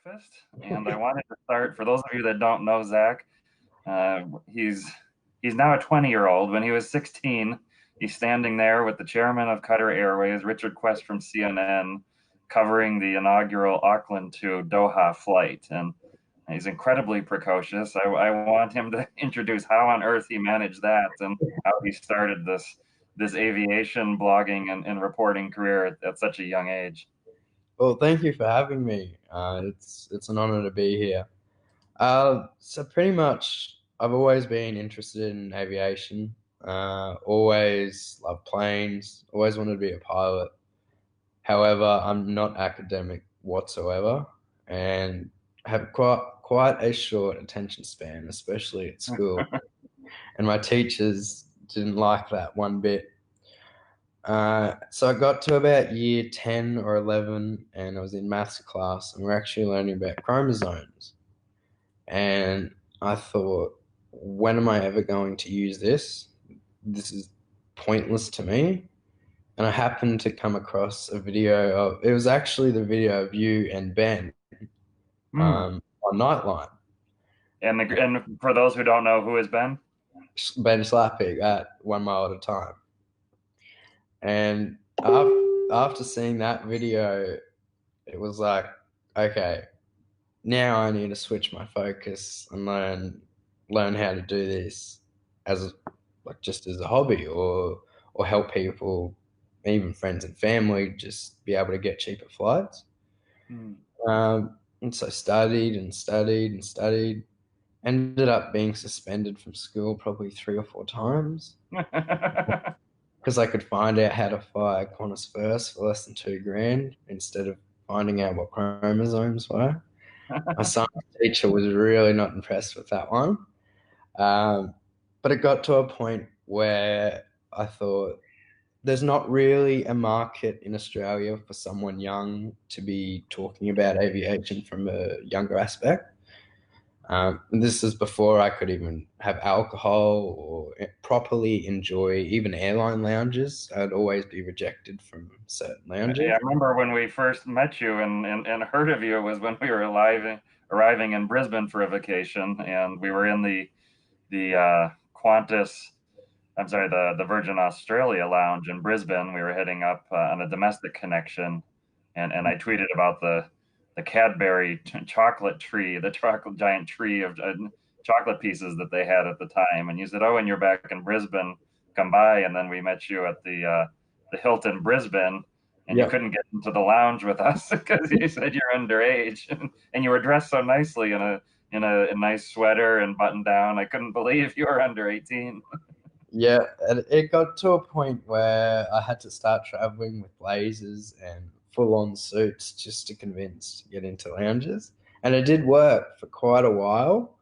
breakfast, and I wanted to start. For those of you that don't know Zach, uh, he's he's now a 20-year-old. When he was 16, he's standing there with the chairman of Qatar Airways, Richard Quest from CNN, covering the inaugural Auckland to Doha flight, and he's incredibly precocious. I want him to introduce how on earth he managed that and how he started this aviation blogging and reporting career at such a young age. Well, thank you for having me. It's an honor to be here. So pretty much, I've always been interested in aviation. Always loved planes. Always wanted to be a pilot. However, I'm not academic whatsoever, and have quite a short attention span, especially at school. And my teachers didn't like that one bit. So I got to about year 10 or 11, and I was in maths class, and we're actually learning about chromosomes. And I thought, when am I ever going to use this? This is pointless to me. And I happened to come across a video of, it was actually the video of you and Ben Hmm. on Nightline. And for those who don't know, who is Ben? Ben slapping at 1 mile at a time. And after seeing that video, it was like, okay, now I need to switch my focus and learn how to do this as like just as a hobby or help people, even friends and family, just be able to get cheaper flights. Hmm. And so studied and studied and studied. Ended up being suspended from school probably 3 or 4 times because I could find out how to fly Qantas first for less than 2 grand instead of finding out what chromosomes were. My science teacher was really not impressed with that one. Um, but it got to a point where I thought there's not really a market in Australia for someone young to be talking about aviation from a younger aspect. This is before I could even have alcohol or properly enjoy even airline lounges. I'd always be rejected from certain Yeah, I lounges. remember when we first met you and heard of you was when we were arriving in Brisbane for a vacation, and we were in the Qantas. I'm sorry, the Virgin Australia lounge in Brisbane. We were heading up on a domestic connection, and I tweeted about the Cadbury chocolate tree, the chocolate giant tree of chocolate pieces that they had at the time. And you said, "Oh, and you're back in Brisbane, come by." And then we met you at the Hilton Brisbane, and you Yep. couldn't get into the lounge with us because you said you're underage, and you were dressed so nicely in a nice sweater and button down. I couldn't believe you were under 18. Yeah, and it got to a point where I had to start traveling with blazers and full-on suits just to convince to get into lounges. And it did work for quite a while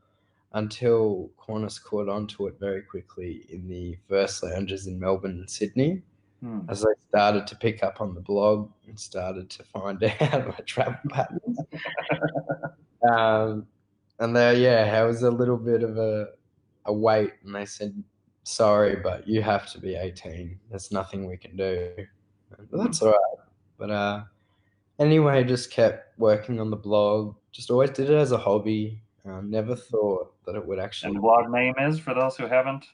until Qantas caught on to it very quickly in the first lounges in Melbourne and Sydney, Hmm. as they started to pick up on the blog and started to find out my travel patterns. Um, and there, yeah, it was a little bit of a wait, and they said, "Sorry, but you have to be 18. There's nothing we can do." But Hmm. that's all right. But anyway, just kept working on the blog. Just always did it as a hobby. Never thought that it would And the actually blog name is, for those who haven't.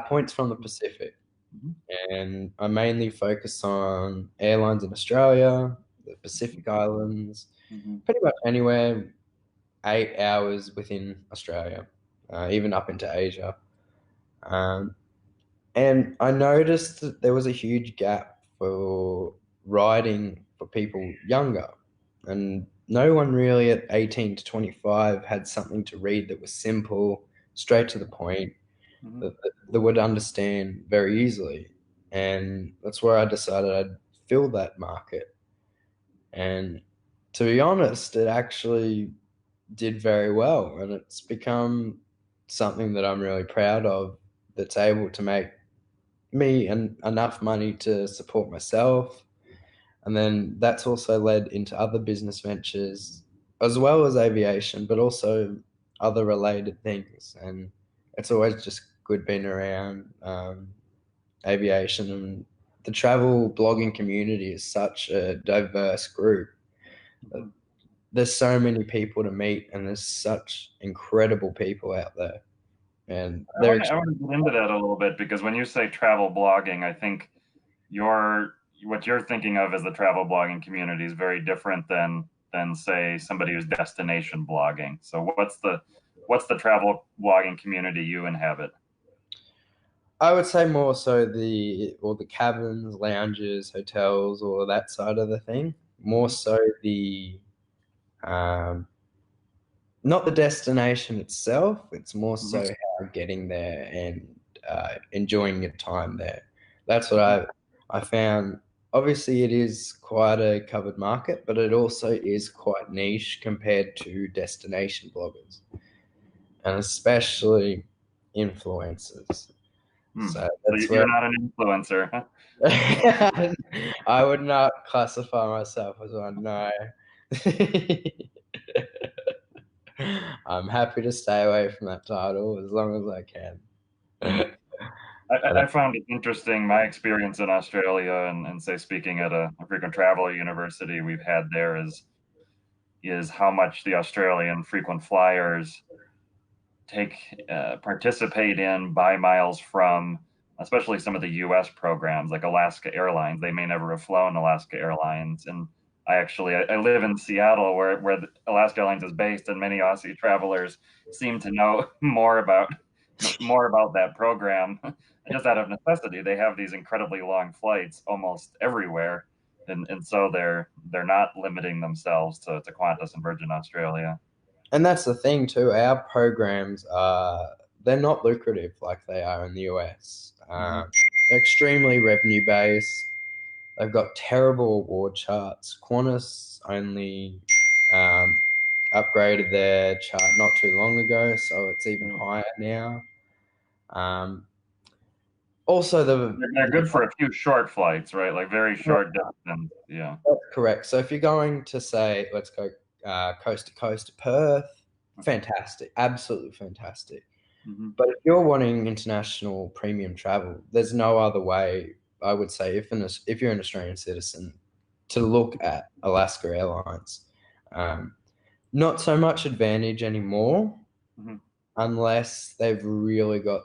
points from the Pacific. Mhm. And I mainly focus on airlines in Australia, the Pacific Islands, Mhm. pretty much anywhere 8 hours within Australia, even up into Asia. Um, and I noticed that there was a huge gap for writing for people younger. And no one really at 18 to 25 had something to read that was simple, straight to the point, Mhm. that would understand very easily. And that's where I decided I'd fill that market. And to be honest, it actually did very well. And it's become something that I'm really proud of that's able to make me enough money to support myself. And then that's also led into other business ventures, as well as aviation, but also other related things. And it's always just good being around aviation. And the travel blogging community is such a diverse group. Mhm. there's so many people to meet, and there's such incredible people out there, and they're I want to get into that a little bit because when you say travel blogging, I think your what you're thinking of as the travel blogging community is very different than say somebody who's destination blogging. So what's the travel blogging community you inhabit? I would say more so the all the cabins, lounges, hotels, all of that side of the thing. More Mhm. so the um, not the destination itself. It's more Mhm. so how getting there and enjoying your time there. That's what Mhm. I found. Obviously, it is quite a covered market, but it also is quite niche compared to destination bloggers, and especially influencers. Hmm. So So that's where you're not an influencer, huh? I would not classify myself as one. No. I'm happy to stay away from that title as long as I Hmm. can. But, I found it interesting. My experience in Australia and say speaking at a frequent traveler university we've had there is how much the Australian frequent flyers take participate in, buy miles from, especially some of the U.S. programs like Alaska Airlines. They may never have flown Alaska Airlines, and I live in Seattle where Alaska Airlines is based, and many Aussie travelers seem to know more about that program. Just out of necessity, they have these incredibly long flights almost everywhere, and so they're not limiting themselves to Qantas and Virgin Australia. and that's the thing too. Our programs are they're not lucrative like they are in the US. Mm-hmm. They're extremely revenue based. They've got terrible award charts. Qantas only um, upgraded their chart not too long ago, so it's even higher now. Um, also, They're good for a few short flights, right? Like very short distance. Yeah. that's correct. So if you're going to say, let's go coast to coast to Perth, fantastic, absolutely fantastic. Hmm. But if you're wanting international premium travel, there's no other way. I would say if you're an Australian citizen, to look at Alaska Airlines. Um, Not so much advantage anymore, Hmm. unless they've really got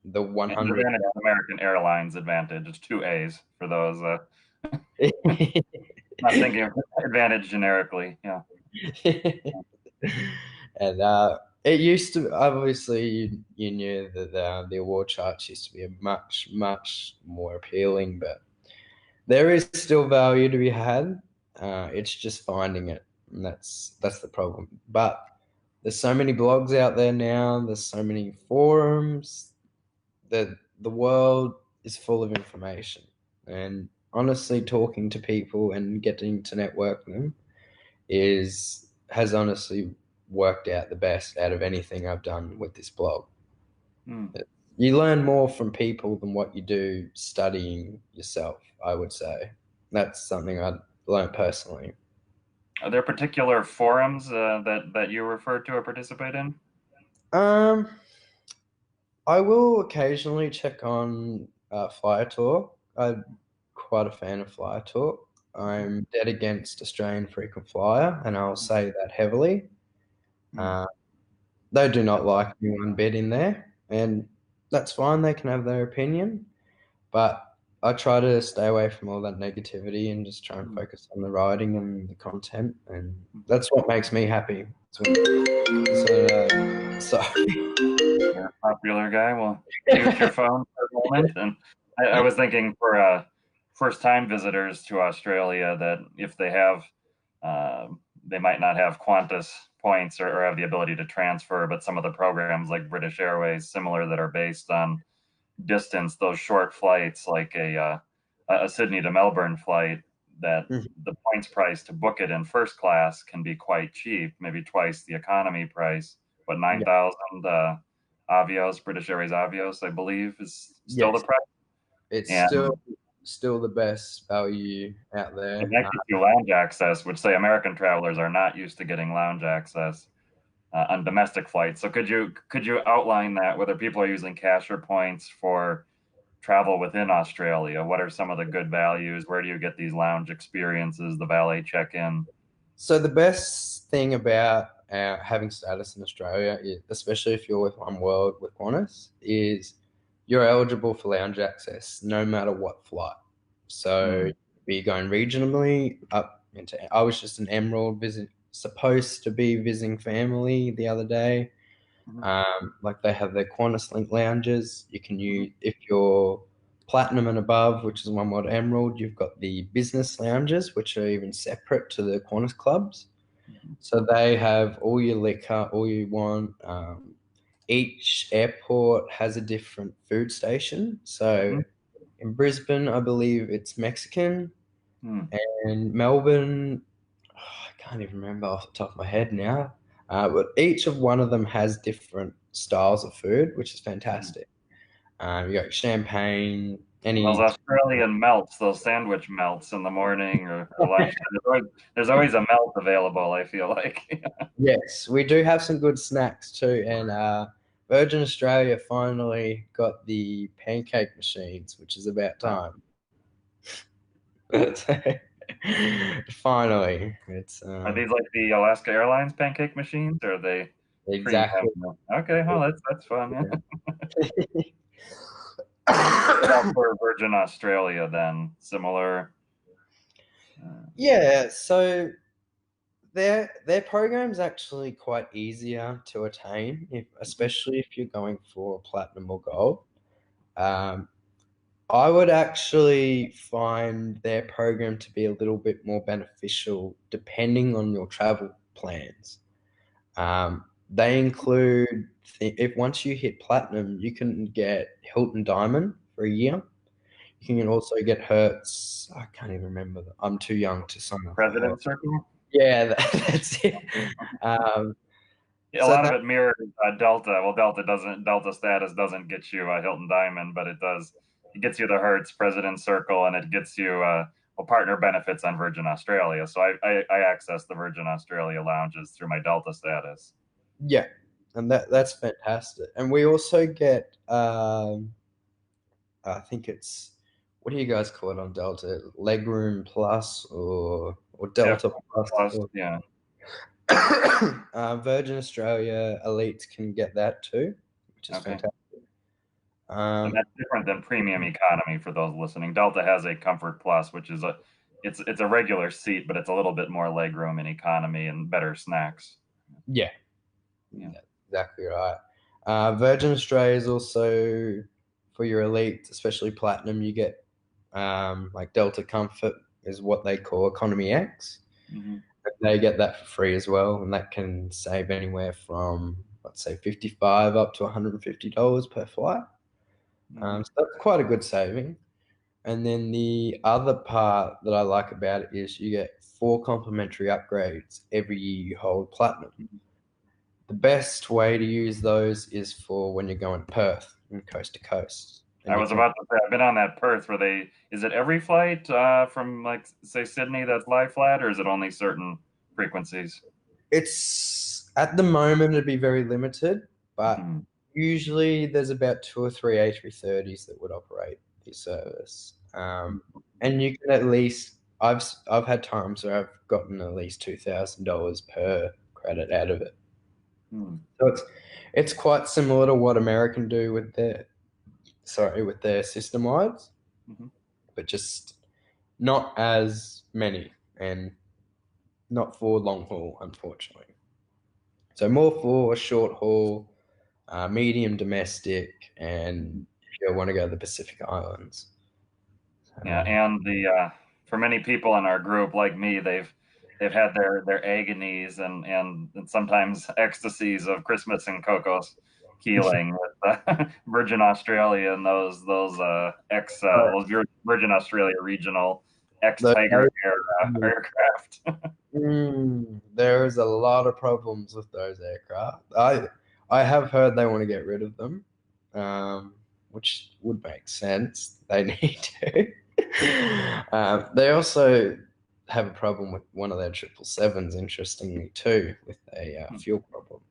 the And 100. Advantage is American Airlines Advantage. It's two A's for those not thinking of Advantage generically. Yeah. And it used to obviously you knew that the award charts used to be a much more appealing, but there is still value to be had. It's just finding it, and that's the problem. But there's so many blogs out there now. There's so many forums that the world is full of information, and honestly, talking to people and getting to network them is has honestly worked out the best out of anything I've done with this blog. Hmm. You learn more from people than what you do studying yourself, I would say. That's something I learned personally. Are there particular forums that you refer to or participate in? Um, I will occasionally check on Flyer Talk. I'm quite a fan of Flyer Talk. I'm dead against Australian Frequent Flyer, and I'll say that heavily. Hmm. Uh, they do not like me one bit in there, and that's fine. They can have their opinion, but I try to stay away from all that negativity and just try and Hmm. focus on the writing and the content, and that's what makes me happy. Sorry. You're a popular guy. Well, mute your phone for a moment. And I was thinking for first-time visitors to Australia that if they have, they might not have Qantas points or have the ability to transfer, but some of the programs like British Airways, similar that are based on distance, those short flights like a Sydney to Melbourne flight, that Mhm. the points price to book it in first class can be quite cheap, maybe twice the economy price. But Yeah. 9,000 Avios, British Airways Avios, I believe, is still the Yes, price. it's And still the best value out and there. that gives you lounge access, which say American travelers are not used to getting lounge access on domestic flights. So could you outline that, whether people are using cash or points for travel within Australia? What are some of the good values? Where do you get these lounge experiences, the valet check-in? So the best thing about having status in Australia, especially if you're with One World with Qantas, is you're eligible for lounge access no matter what flight. So Mm, be going regionally up into. I was just an Emerald visit, supposed to be visiting family the other day. mhm, Like they have their Qantas Link lounges. You can mhm, use if you're platinum and above, which is One World Emerald. You've got the business lounges, which are even separate to the Qantas clubs. mhm, So they have all your liquor, all you want. Each airport has a different food station. So mhm, in Brisbane, I believe it's Mexican, mm, and Melbourne, I can't even remember off the top of my head now. But each of one of them has different styles of food, which is mm. fantastic. You got champagne, Those any. Australian melts, those sandwich melts in the morning or lunch. There's always a melt available, I feel like. Yes, we do have some good snacks too, and Virgin Australia finally got the pancake machines, which is about Huh. time. Finally, it's Are these like the Alaska Airlines pancake machines, or are they exactly. premium? Okay, well that's fun. Yeah. What about Yeah. for Virgin Australia then? Similar. Uh, Yeah, so their program's actually quite easier to attain, especially if you're going for platinum or gold. Um, I would actually find their program to be a little bit more beneficial depending on your travel plans. They include if once you hit platinum, you can get Hilton Diamond for a year. You can also get Hertz. I can't even remember. I'm too young to sign up for Hertz. President Circle. Yeah, that's it. Um, Yeah, a so lot of that it mirrors Delta. Well, Delta status doesn't get you a Hilton Diamond, but it does. It gets you the Hertz President Circle, and it gets you well, partner benefits on Virgin Australia. So I access the Virgin Australia lounges through my Delta status. yeah, and that's fantastic. And we also get I think it's what do you guys call it on Delta? Legroom Plus or Yeah, Delta Plus? plus Or, yeah. Virgin Australia elites can get that too, which is Okay. fantastic. And Um, that's different than premium economy for those listening. Delta has a Comfort Plus, which is it's a regular seat, but it's a little bit more legroom in economy and better snacks. yeah, Yeah. that's exactly right. Virgin Australia is also for your elite, especially platinum. You get like Delta Comfort is what they call Economy X. Mm-hmm. They get that for free as well, and that can save anywhere from let's say 55 up to $150 per flight. Mm-hmm. So that's quite a good saving. And then the other part that I like about it is you get 4 complimentary upgrades every year you hold platinum. The best way to use those is for when you're going to Perth and coast to coast, I and you was can. about to say I've been on that Perth where they is it every flight from like say Sydney that's lie flat or is it only certain frequencies? It's at the moment it'd be very limited, but Mm-hmm. usually there's about two or three A330s that would operate the service, and you can at least. I've had times where I've gotten at least $2,000 per credit out of it. Mm-hmm. So it's quite similar to what American do with their system wides, Mm-hmm. but just not as many and not for long haul, unfortunately. So more for short haul, medium domestic, and if you want to go to the Pacific Islands. Yeah, Um, and the for many people in our group, like me, they've had their agonies and sometimes ecstasies of Christmas and Cocos Keeling with Virgin Australia and those ex those Virgin Australia regional ex the, Tiger Air aircraft. there is a lot of problems with those aircraft. I have heard they want to get rid of them, which would make sense. They need to. They also have a problem with one of their 777s, interestingly too, with a fuel problem.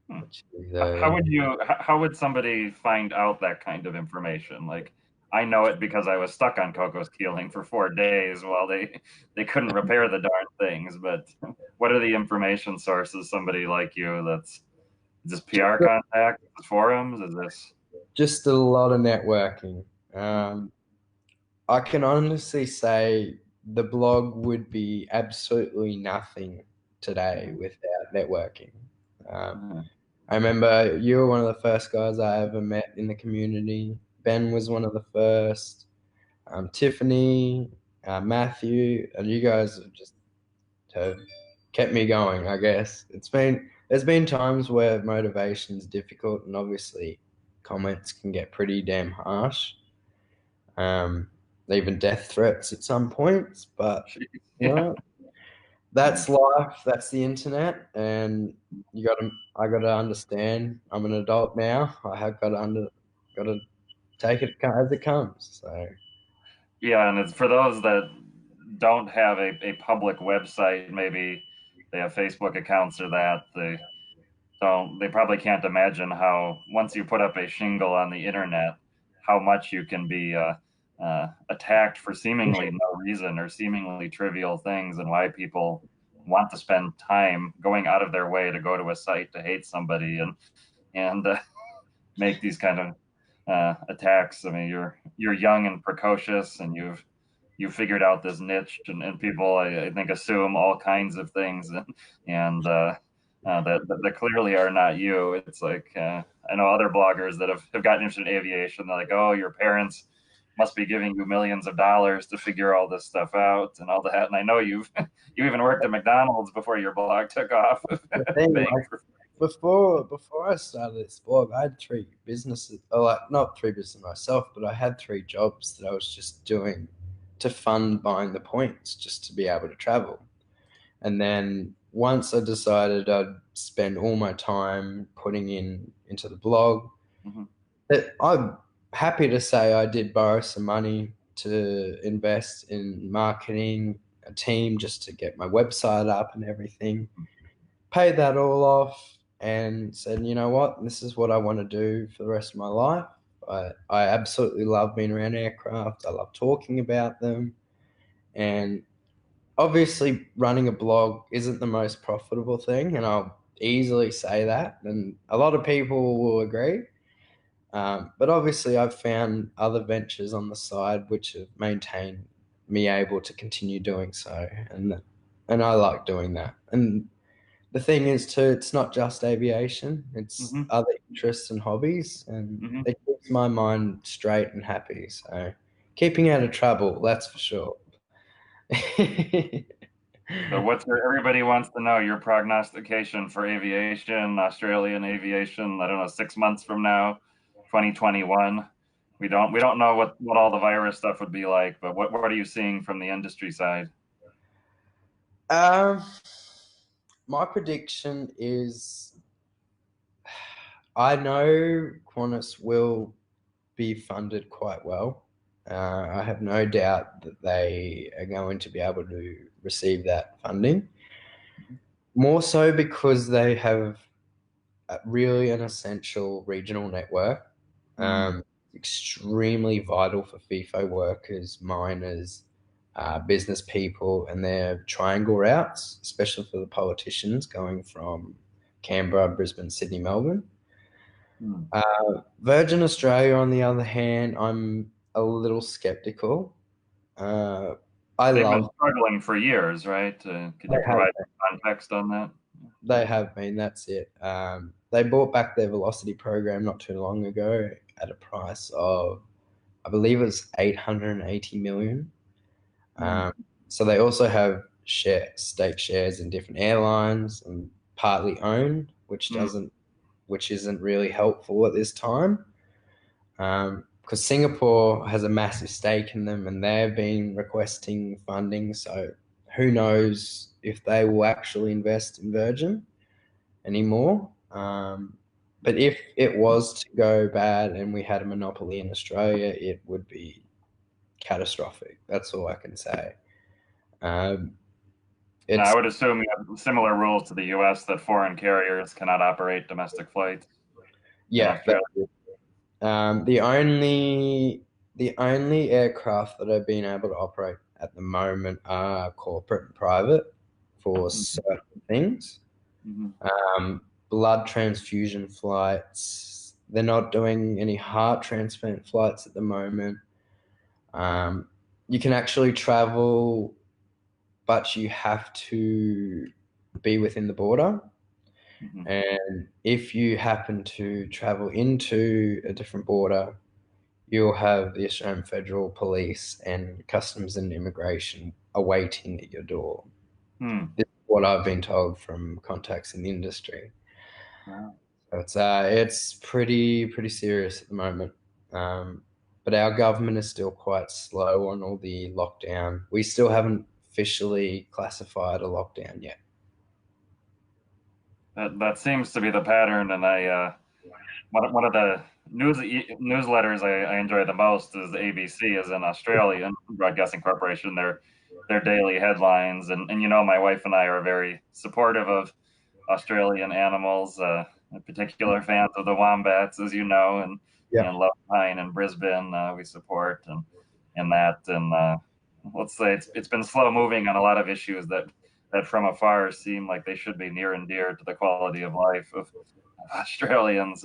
Which is How would somebody find out that kind of information? Like I know it because I was stuck on cocos keeling for 4 days while they couldn't repair the darn things. But what are the information sources? Somebody like you that's just Just PR contacts, forums? Is this? just a lot of networking. Mm, I can honestly say the blog would be absolutely nothing today without networking. Um, mm, I remember you were one of the first guys I ever met in the community. Ben was one of the first. Tiffany, Matthew, and you guys have kept me going, I guess. There's been times where motivation's difficult, and obviously comments can get pretty damn harsh. Um, even death threats at some points, but Jeez. you Yeah. know, Mm. that's life, that's the internet, and I gotta understand. I'm an adult now. I have gotta take it as it comes. So Yeah, and it's for those that don't have a public website, maybe they have Facebook accounts or that, they probably can't imagine how once you put up a shingle on the internet, how much you can be attacked for seemingly no reason or seemingly trivial things, and why people want to spend time going out of their way to go to a site to hate somebody and make these kind of attacks. I mean, you're young and precocious, and you've figured out this niche, and people I think assume all kinds of things, and that clearly are not you. It's like I know other bloggers that have gotten interested in aviation. They're like, oh, your parents must be giving you millions of dollars to figure all this stuff out and all that. And I know you even worked at McDonald's before your blog took off, the thing, paying like for. before I started this blog, I had three businesses, or like not three businesses myself, but I had three jobs that I was just doing to fund buying the points just to be able to travel. And then once I decided I'd spend all my time putting into the blog, Mhm. I'm happy to say I did borrow some money to invest in marketing, a team just to get my website up and everything. Paid that all off and said, you know what, this is what I want to do for the rest of my life. I absolutely love being around aircraft. I love talking about them. And obviously, running a blog isn't the most profitable thing. And I'll easily say that. And a lot of people will agree. But obviously, I've found other ventures on the side which have maintained me able to continue doing so. And I like doing that. And the thing is too, it's not just aviation, it's Mhm. other interests and hobbies, and Mhm. it keeps my mind straight and happy. So keeping out of trouble, that's for sure. So everybody wants to know your prognostication for aviation, Australian aviation, I don't know, 6 months from now, 2021. We don't know what all the virus stuff would be like, but what are you seeing from the industry side? um, my prediction is I know Qantas will be funded quite well. I have no doubt that they are going to be able to receive that funding. More so because they have really an essential regional network, Mm, extremely vital for FIFO workers, miners, business people, and their triangle routes, especially for the politicians going from Canberra, Brisbane, Sydney, Melbourne. mm. Virgin Australia, on the other hand, I'm a little skeptical. Uh, I They've been love struggling for years, right? Could they you have provide some context on that? they have been. That's it. They bought back their Velocity program not too long ago at a price of, I believe it was 880 million. Mm, Um, so they also have stake shares in different airlines and partly owned, mm, which isn't really helpful at this time. Because Singapore has a massive stake in them and they've been requesting funding. So who knows if they will actually invest in Virgin anymore. But if it was to go bad and we had a monopoly in Australia, it would be catastrophic. That's all I can say. Um, Now, I it's would assume you have similar rules to the US that foreign carriers cannot operate domestic flights in yeah. Australia. The only the only aircraft that I've been able to operate at the moment are corporate and private for Mhm. certain things. Mhm. Blood transfusion flights. They're not doing any heart transplant flights at the moment. Um, you can actually travel, but you have to be within the border. Mhm. And if you happen to travel into a different border, you'll have the Australian Federal Police and Customs and Immigration awaiting at your door. Hmm. This is what I've been told from contacts in the industry. Wow. So it's pretty serious at the moment. Um, but our government is still quite slow on all the lockdown. We still haven't officially classified a lockdown yet. That seems to be the pattern, and one of the newsletters I enjoy the most is ABC, is an Australian broadcasting corporation. Their daily headlines, and my wife and I are very supportive of Australian animals, in particular fans of the wombats, as you know, Yeah. and Love Pine and Brisbane, we support, and that, and let's say it's been slow moving on a lot of issues that from afar seem like they should be near and dear to the quality of life of Australians,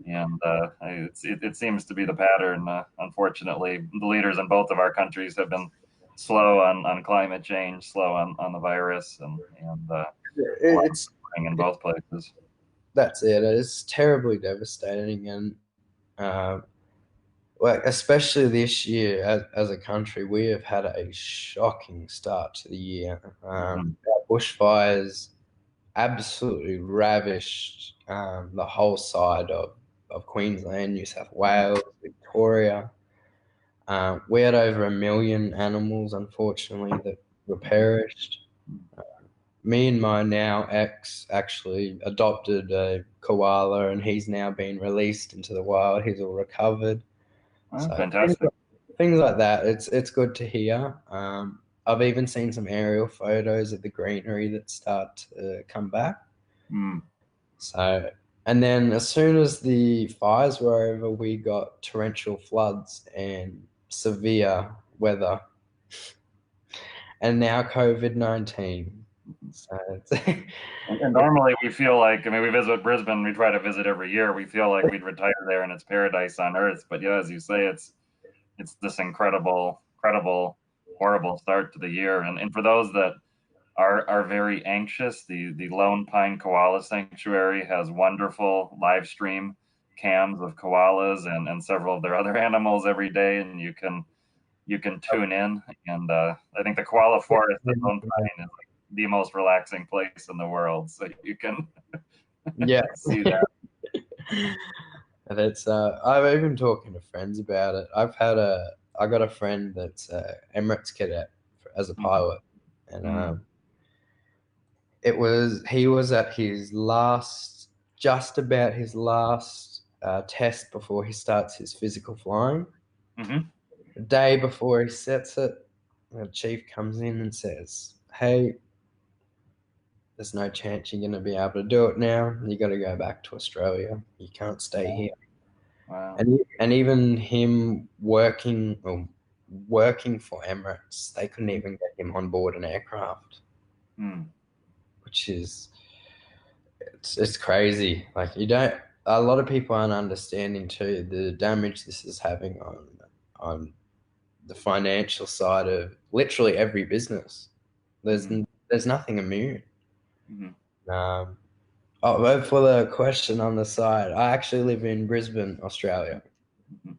it seems to be the pattern. Unfortunately, the leaders in both of our countries have been slow on climate change, slow on the virus, and a lot of It's suffering in both places. That's it. It's terribly devastating, and uh, like especially this year as a country, we have had a shocking start to the year. Mhm. Our bushfires absolutely ravished the whole side of Queensland, New South Mhm. Wales, Victoria. We had over 1 million animals, unfortunately, that were perished. Me and my now ex actually adopted a koala, and he's now been released into the wild. He's all recovered. Oh, So fantastic. things like that. It's good to hear. I've even seen some aerial photos of the greenery that start to come back. Mm. So, and then as soon as the fires were over, we got torrential floods and severe weather, and now COVID-19. So And normally we feel like, I mean, we visit Brisbane, we try to visit every year. We feel like we'd retire there and it's paradise on earth. But yeah, as you say, it's this incredible, horrible start to the year. And for those that are very anxious, the Lone Pine Koala Sanctuary has wonderful live stream cams of koalas and several of their other animals every day, and you can tune in. And I think the koala forest at Lone Pine is like the most relaxing place in the world, so you can yeah. see that. And it's I've even talking to friends about it. I got a friend that's Emirates cadet as a Mhm. pilot, and Mm. he was at his last, just about his last test before he starts his physical flying. Mhm. The day before he sets it, the chief comes in and says, "Hey, there's no chance you're going to be able to do it now. You got to go back to Australia. You can't stay here." Wow. Wow. And even him working for Emirates, they couldn't even get him on board an aircraft, Mm. which is it's crazy. Like you don't. A lot of people aren't understanding too the damage this is having on the financial side of literally every business. Mhm. There's nothing immune. Mhm. Um, oh, but for the question on the side, I actually live in Brisbane, Australia, Mhm.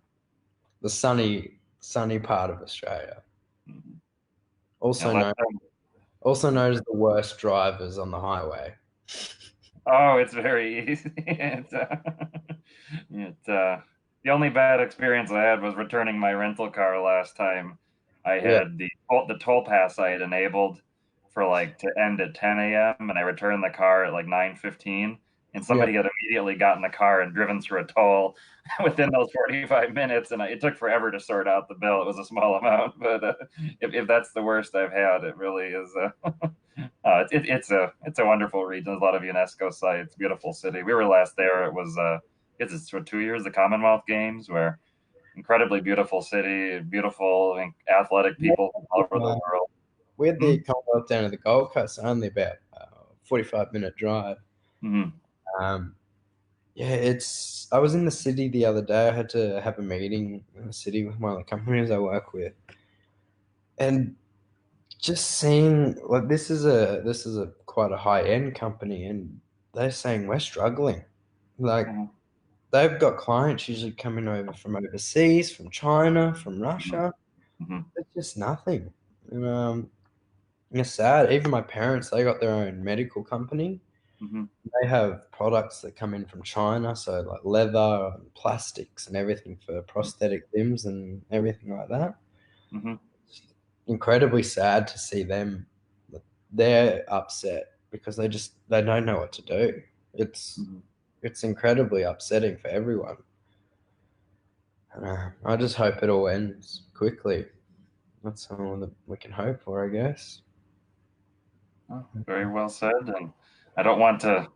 the sunny part of Australia. Mhm. Yeah, Also last known time. also known as the worst drivers on the highway. Oh, it's very easy. It the only bad experience I had was returning my rental car last time. I Yeah, had the toll pass I had enabled for like to end at 10 a.m. and I returned the car at like 9:15, and yeah, somebody had immediately gotten the car and driven through a toll within those 45 minutes, and it took forever to sort out the bill. It was a small amount, but if that's the worst I've had, it really is. It's a wonderful region. There's a lot of UNESCO sites. Beautiful city. We were last there. It was it's for 2 years the Commonwealth Games where incredibly beautiful city, beautiful and athletic Yeah, people from all over the world. we had Hmm. the Commonwealth down to the Gold Coast, only about 45-minute drive. Hmm. Um, yeah, it's. I was in the city the other day. I had to have a meeting in the city with one of the companies I work with, and just seeing like this is a quite a high end company, and they're saying we're struggling. Like Hmm. they've got clients usually coming over from overseas, from China, from Hmm. Russia. Hmm. It's just nothing. And it's sad. Even my parents, they got their own medical company. Hmm. They have products that come in from China, so like leather and plastics and everything for prosthetic limbs and everything like that. Hmm. It's incredibly sad to see them. They're upset because they don't know what to do. It's Hmm. it's incredibly upsetting for everyone. I just hope it all ends quickly. That's all that we can hope for, I guess. Oh, very well said. And I don't want to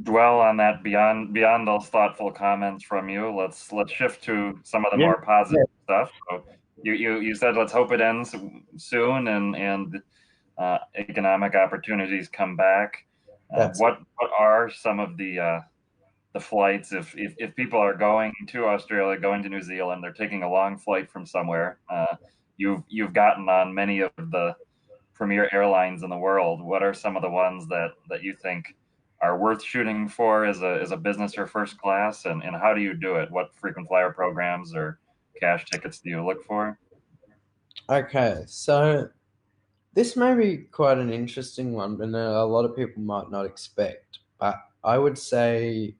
dwell on that beyond those thoughtful comments from you. Let's shift to some of the Yeah, more positive yeah, stuff. So you said let's hope it ends soon and economic opportunities come back. that's it. What are some of the flights if people are going to Australia, going to New Zealand, they're taking a long flight from somewhere. You've gotten on many of the premier airlines in the world. What are some of the ones that you think are worth shooting for as a business or first class, and how do you do it? What frequent flyer programs or cash tickets do you look for? Okay, so this may be quite an interesting one, and a lot of people might not expect. But I would say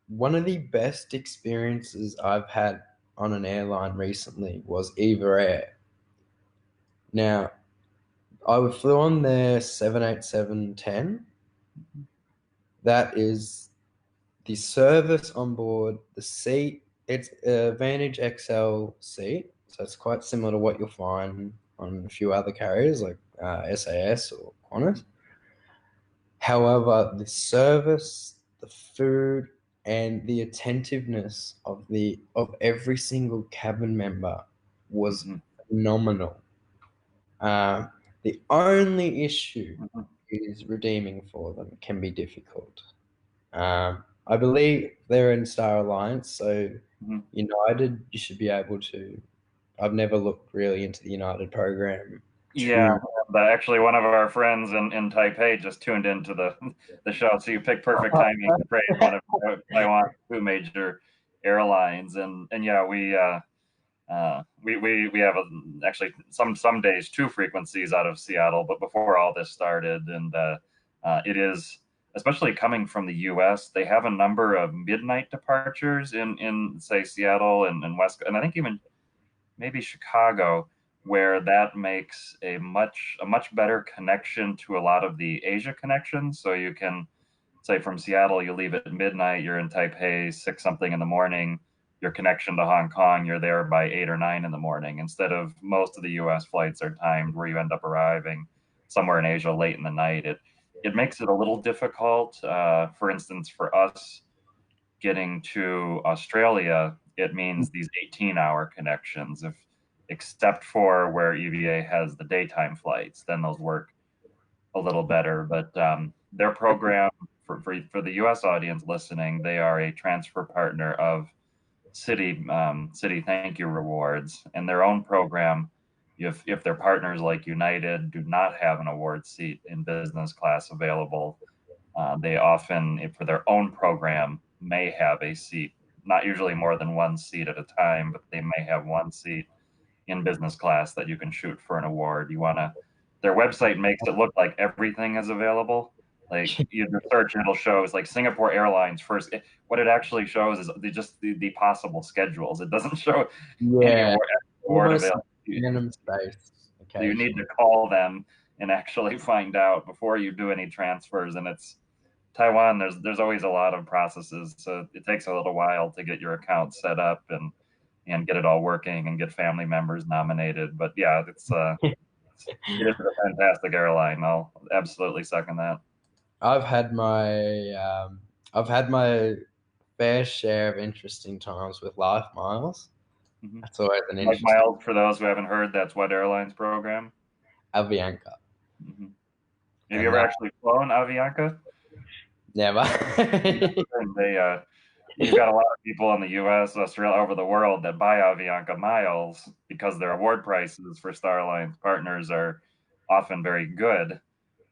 one of the best experiences I've had on an airline recently was Eva Air. Now, I flew on their 787-10. That is the service on board, the seat. It's a Vantage XL seat, so it's quite similar to what you'll find on a few other carriers like SAS or Qantas. However, the service, the food, and the attentiveness of every single cabin member was Hmm. phenomenal. The only issue Hmm. is redeeming for them can be difficult. I believe they're in Star Alliance, so Hmm. United, you should be able to. I've never looked really into the United program Yeah, too. actually, one of our friends in Taipei just tuned into the show, so you picked perfect timing to praise one of Taiwan's two major airlines, and yeah, we have actually some days two frequencies out of Seattle, but before all this started, and it is especially coming from the U.S. They have a number of midnight departures in say Seattle and West, and I think even maybe Chicago, where that makes a much better connection to a lot of the Asia connections. So you can say from Seattle, you leave at midnight, you're in Taipei six something in the morning. Your connection to Hong Kong, you're there by 8 or 9 in the morning. Instead of most of the U.S. flights are timed where you end up arriving somewhere in Asia late in the night. It makes it a little difficult. For instance, for us getting to Australia, it means these 18-hour connections. If except for where EVA has the daytime flights, then those work a little better. But their program for the U.S. audience listening, they are a transfer partner of City Thank You Rewards, and their own program. If their partners like United do not have an award seat in business class available, they often, for their own program, may have a seat, not usually more than one seat at a time, but they may have one seat in business class that you can shoot for an award. Their website makes it look like everything is available. Like you search, it'll show it's like Singapore Airlines first. What it actually shows is just the possible schedules. It doesn't show any Yeah, award almost available. like random space So you need occasionally. to call them and actually find out before you do any transfers. And it's Taiwan, there's always a lot of processes, so it takes a little while to get your account set up and get it all working and get family members nominated. But yeah, it is a fantastic airline. I'll absolutely second that. I've had my I've had my fair share of interesting times with Life Miles. Hmm. That's always an Like interesting Miles, for those who haven't heard, that's what airlines program. Avianca. Hmm. Have you And ever actually flown Avianca? never. They you've got a lot of people in the U.S., Australia, over the world that buy Avianca miles because their award prices for Star Alliance partners are often very good.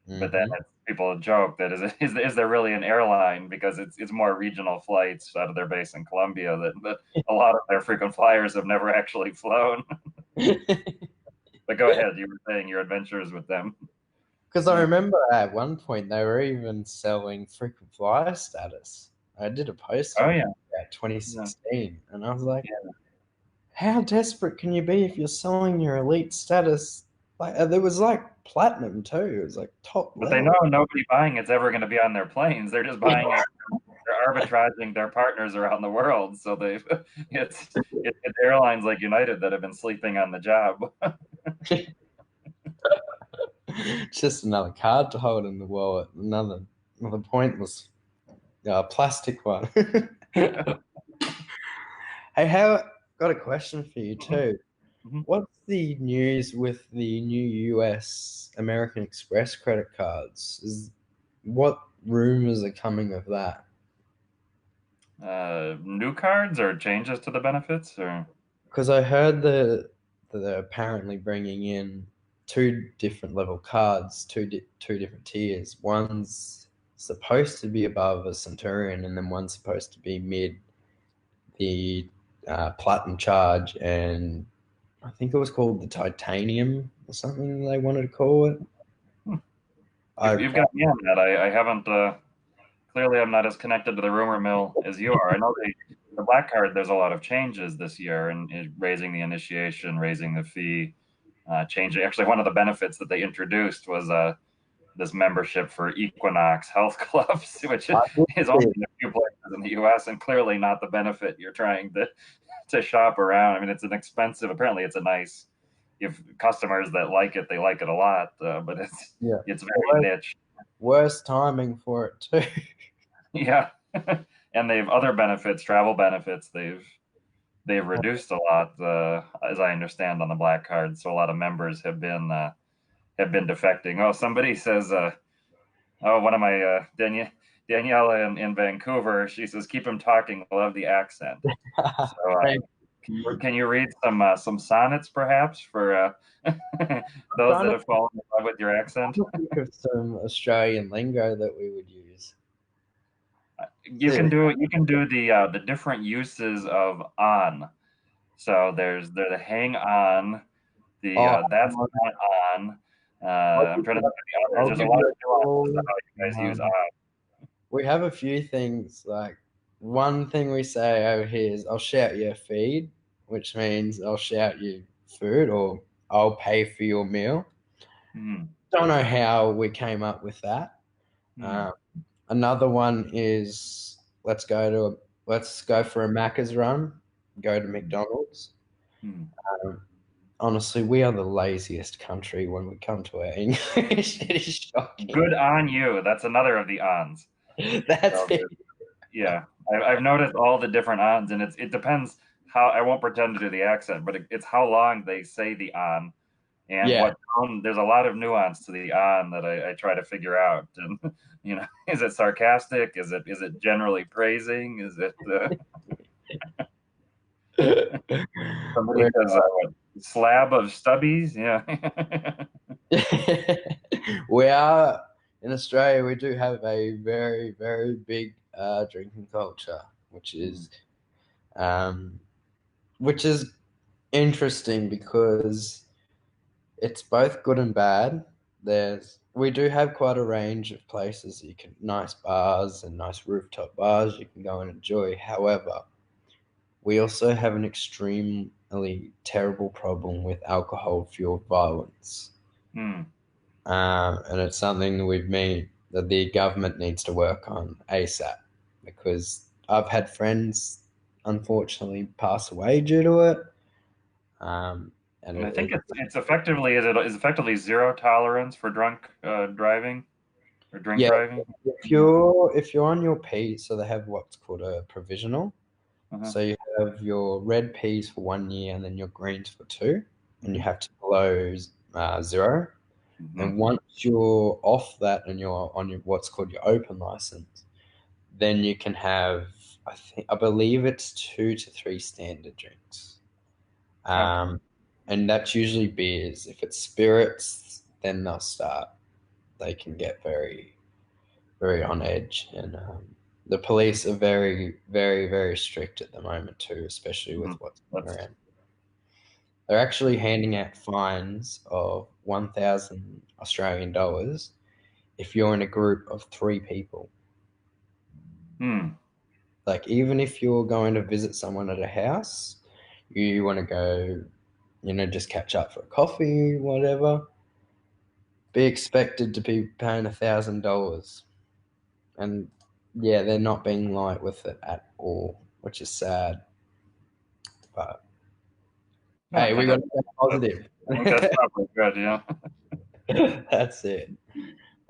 But then Hmm. people joke that is there really an airline, because it's more regional flights out of their base in Colombia that a lot of their frequent flyers have never actually flown. But go ahead, you were saying your adventures with them. Because I Yeah. remember at one point they were even selling frequent flyer status. I did a post Oh on yeah. that about Yeah. 2016, and I was like, Yeah. how desperate can you be if you're selling your elite status? Like, there was like platinum too. It was like top But they know level. nobody buying it's ever going to be on their planes. They're just buying it. They're arbitraging their partners around the world. So they've it's airlines like United that have been sleeping on the job. Just another card to hold in the wallet. Another pointless plastic one. Hey, how got a question for you Mhm. too. Mhm. What's the news with the new US American Express credit cards? What rumors are coming of that? New cards or changes to the benefits or Because I heard that they're apparently bringing in two different level cards, two different tiers. One's supposed to be above a Centurion, and then one's supposed to be mid the platinum charge, and I think it was called the titanium or something they wanted to call it. hmm. I You've got me on that. I haven't. Clearly, I'm not as connected to the rumor mill as you are. I know the black card. There's a lot of changes this year, and raising the initiation, raising the fee, changing. Actually, one of the benefits that they introduced was this membership for Equinox Health Clubs, which I is only did. in a few places in the U.S. and clearly not the benefit you're trying to shop around. I mean, it's an expensive. Apparently, it's a nice. If customers that like it, they like it a lot, but Yeah. it's very Worst, niche. worst timing for it too. Yeah, and they've other benefits, travel benefits. They've reduced a lot, as I understand, on the black card. So a lot of members have been defecting. Oh, somebody says, oh, one of my Daniela in Vancouver. She says, keep him talking. Love the accent. So Thank can you read some sonnets perhaps for I'm those trying that to, have fallen in love with your accent? trying to think of some Australian lingo that we would use. You can do the different uses of on. So there's the hang on, the Oh, that's not on. I'll I'm give trying to you, think of the others. I'll There's a give lot you of a nuances to call. how you guys use Um, on. we have a few things like one thing we say over here is I'll shout you a feed, which means I'll shout you food or I'll pay for your meal. Hmm. Don't know how we came up with that. Hmm. Um, Another one is let's go for a Macca's run, go to McDonald's. Hmm. Um, Honestly, we are the laziest country when we come to our English. It is shocking. Good on you. That's another of the ons. That's So it. yeah, I've noticed all the different ons, and it depends how. I won't pretend to do the accent, but it's how long they say the on and Yeah. what tone. There's a lot of nuance to the on that I try to figure out. And is it sarcastic? Is it generally praising? Is it somebody We're, says what, slab of stubbies? Yeah. we are in Australia. We do have a very, very big drinking culture, um, which is interesting because it's both good and bad. We do have quite a range of places you can nice bars and nice rooftop bars you can go and enjoy. However, we also have an extremely terrible problem with alcohol fueled violence. Hmm. And it's something that the government needs to work on ASAP because I've had friends unfortunately pass away due to it. Um, and And I think it, it's effectively is effectively zero tolerance for drunk driving or drink yeah, driving. if you're on your P, so they have what's called a provisional. Uh-huh. So you have your red peas for 1 year and then your greens for two, and you Hmm. have to below zero. Hmm. And once you're off that and you're on what's called your open license, then you can have, I believe it's 2 to 3 standard drinks. Okay. Um, and that's usually beers. If it's spirits, then they'll start. They can get very, very on edge, and the police are very, very, very strict at the moment too, especially Hmm. with what's going That's around. They're actually handing out fines of 1,000 Australian dollars if you're in a group of 3 people. hmm. Like even if you're going to visit someone at a house, you want to go, just catch up for a coffee, whatever, be expected to be paying $1,000. And yeah, they're not being light with it at all, which is sad. But No, hey, we got to stay that's, positive. I think that's probably good. Yeah. That's it.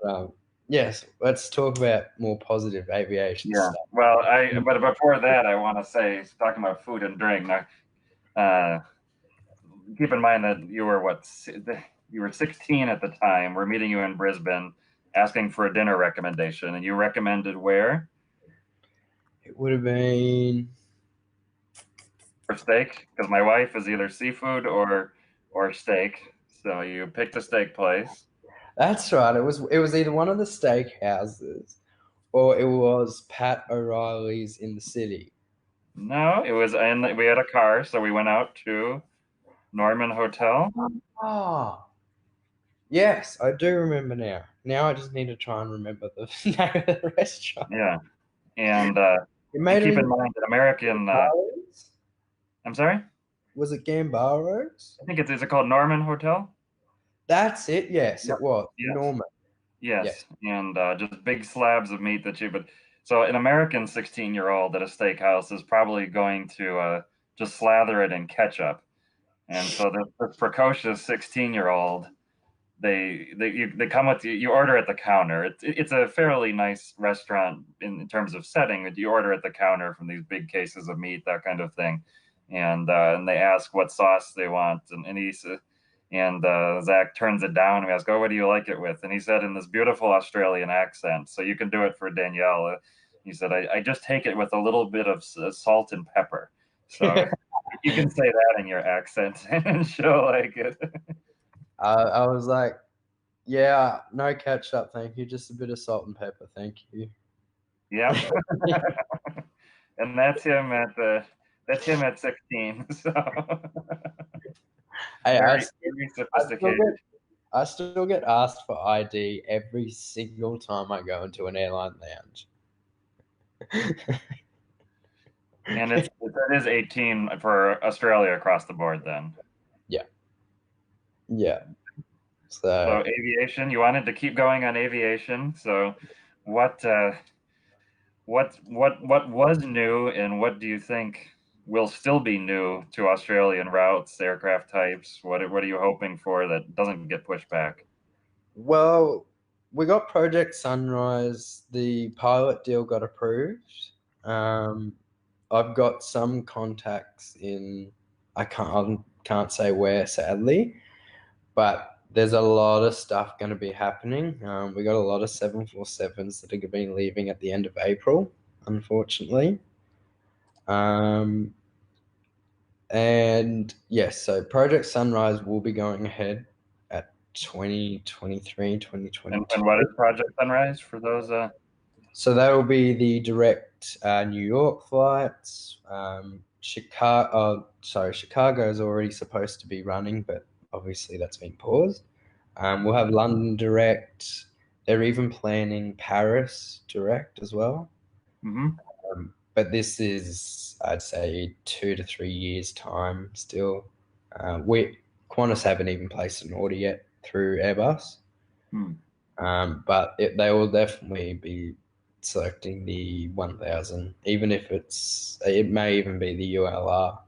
Um, yes, let's talk about more positive aviation Yeah. stuff. Well, but before that, I want to say, talking about food and drink. Now, uh, keep in mind that you were you were 16 at the time. We're meeting you in Brisbane, asking for a dinner recommendation, and you recommended where It would have been. for steak because my wife is either seafood or steak. So you picked a steak place. That's right. It was either one of the steak houses or it was Pat O'Reilly's in the city. No, it was in. We had a car, so we went out to Norman Hotel. Ah, yes, I do remember now. Now I just need to try and remember the name of the restaurant. Yeah, and It and made keep in him mind that American. Gambaro's. I'm sorry. Was it Gambaro's? I think it's is it called Norman Hotel? That's it. Yes, Yep. it was Yes. Norman. Yes, Yes. and just big slabs of meat that you. But so an American 16-year-old at a steakhouse is probably going to just slather it in ketchup, and so the precocious 16-year-old they come with you. You order at the counter. It's a fairly nice restaurant in terms of setting. You order at the counter from these big cases of meat, that kind of thing, and they ask what sauce they want, and Zach turns it down. And we ask, "Oh, what do you like it with?" And he said in this beautiful Australian accent, so you can do it for Danielle. He said, "I just take it with a little bit of salt and pepper." So you can say that in your accent, and she'll like it. I was like, yeah, no ketchup, thank you. Just a bit of salt and pepper, thank you. Yep. And that's him at 16. So Hey, very I still sophisticated. get I still get asked for ID every single time I go into an airline lounge. And it is 18 for Australia across the board then. Yeah, yeah. So So, aviation, you wanted to keep going on aviation. So what what was new and what do you think will still be new to Australian routes, aircraft types? What are you hoping for that doesn't get pushed back? well, we got Project Sunrise. The pilot deal got approved. Um, I've got some contacts in. I can't say where, sadly, but there's a lot of stuff going to be happening. We got a lot of 747s that are being leaving at the end of April, unfortunately. Um, and yes, so Project Sunrise will be going ahead at 2023, twenty twenty And what is Project Sunrise for those So that will be the direct New York flights. Chicago is already supposed to be running, but obviously that's been paused. We'll have London direct. They're even planning Paris direct as well. mhm. But this is, I'd say, 2 to 3 years time still. We Qantas haven't even placed an order yet through Airbus. Hmm. But they will definitely be selecting the 1000, even if it may even be the ULR.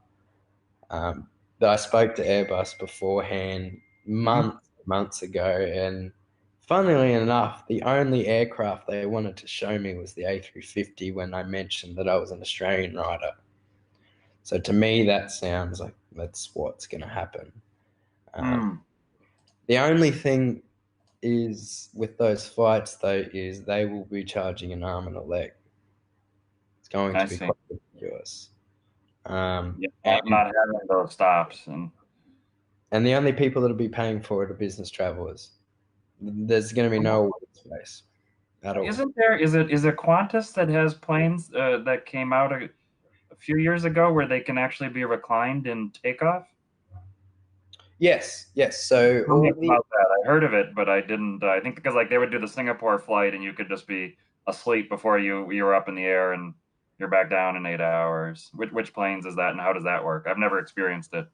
Um, I spoke to Airbus beforehand Mhm. months ago, and funnily enough, the only aircraft they wanted to show me was the A350 when I mentioned that I was an Australian rider. So to me, that sounds like that's what's going to happen. Um, Hmm. the only thing is with those flights though is they will be charging an arm and a leg. It's going I to be see. quite ridiculous. Yeah, And not having those stops, and the only people that'll be paying for it are business travelers. There's going to be no space at all. isn't there? Is it Qantas that has planes that came out a few years ago where they can actually be reclined in takeoff? Yes, yes. So Tell me all the about that. I heard of it, but I didn't. I think because like they would do the Singapore flight, and you could just be asleep before you were up in the air, and you're back down in 8 hours. Which planes is that, and how does that work? I've never experienced it.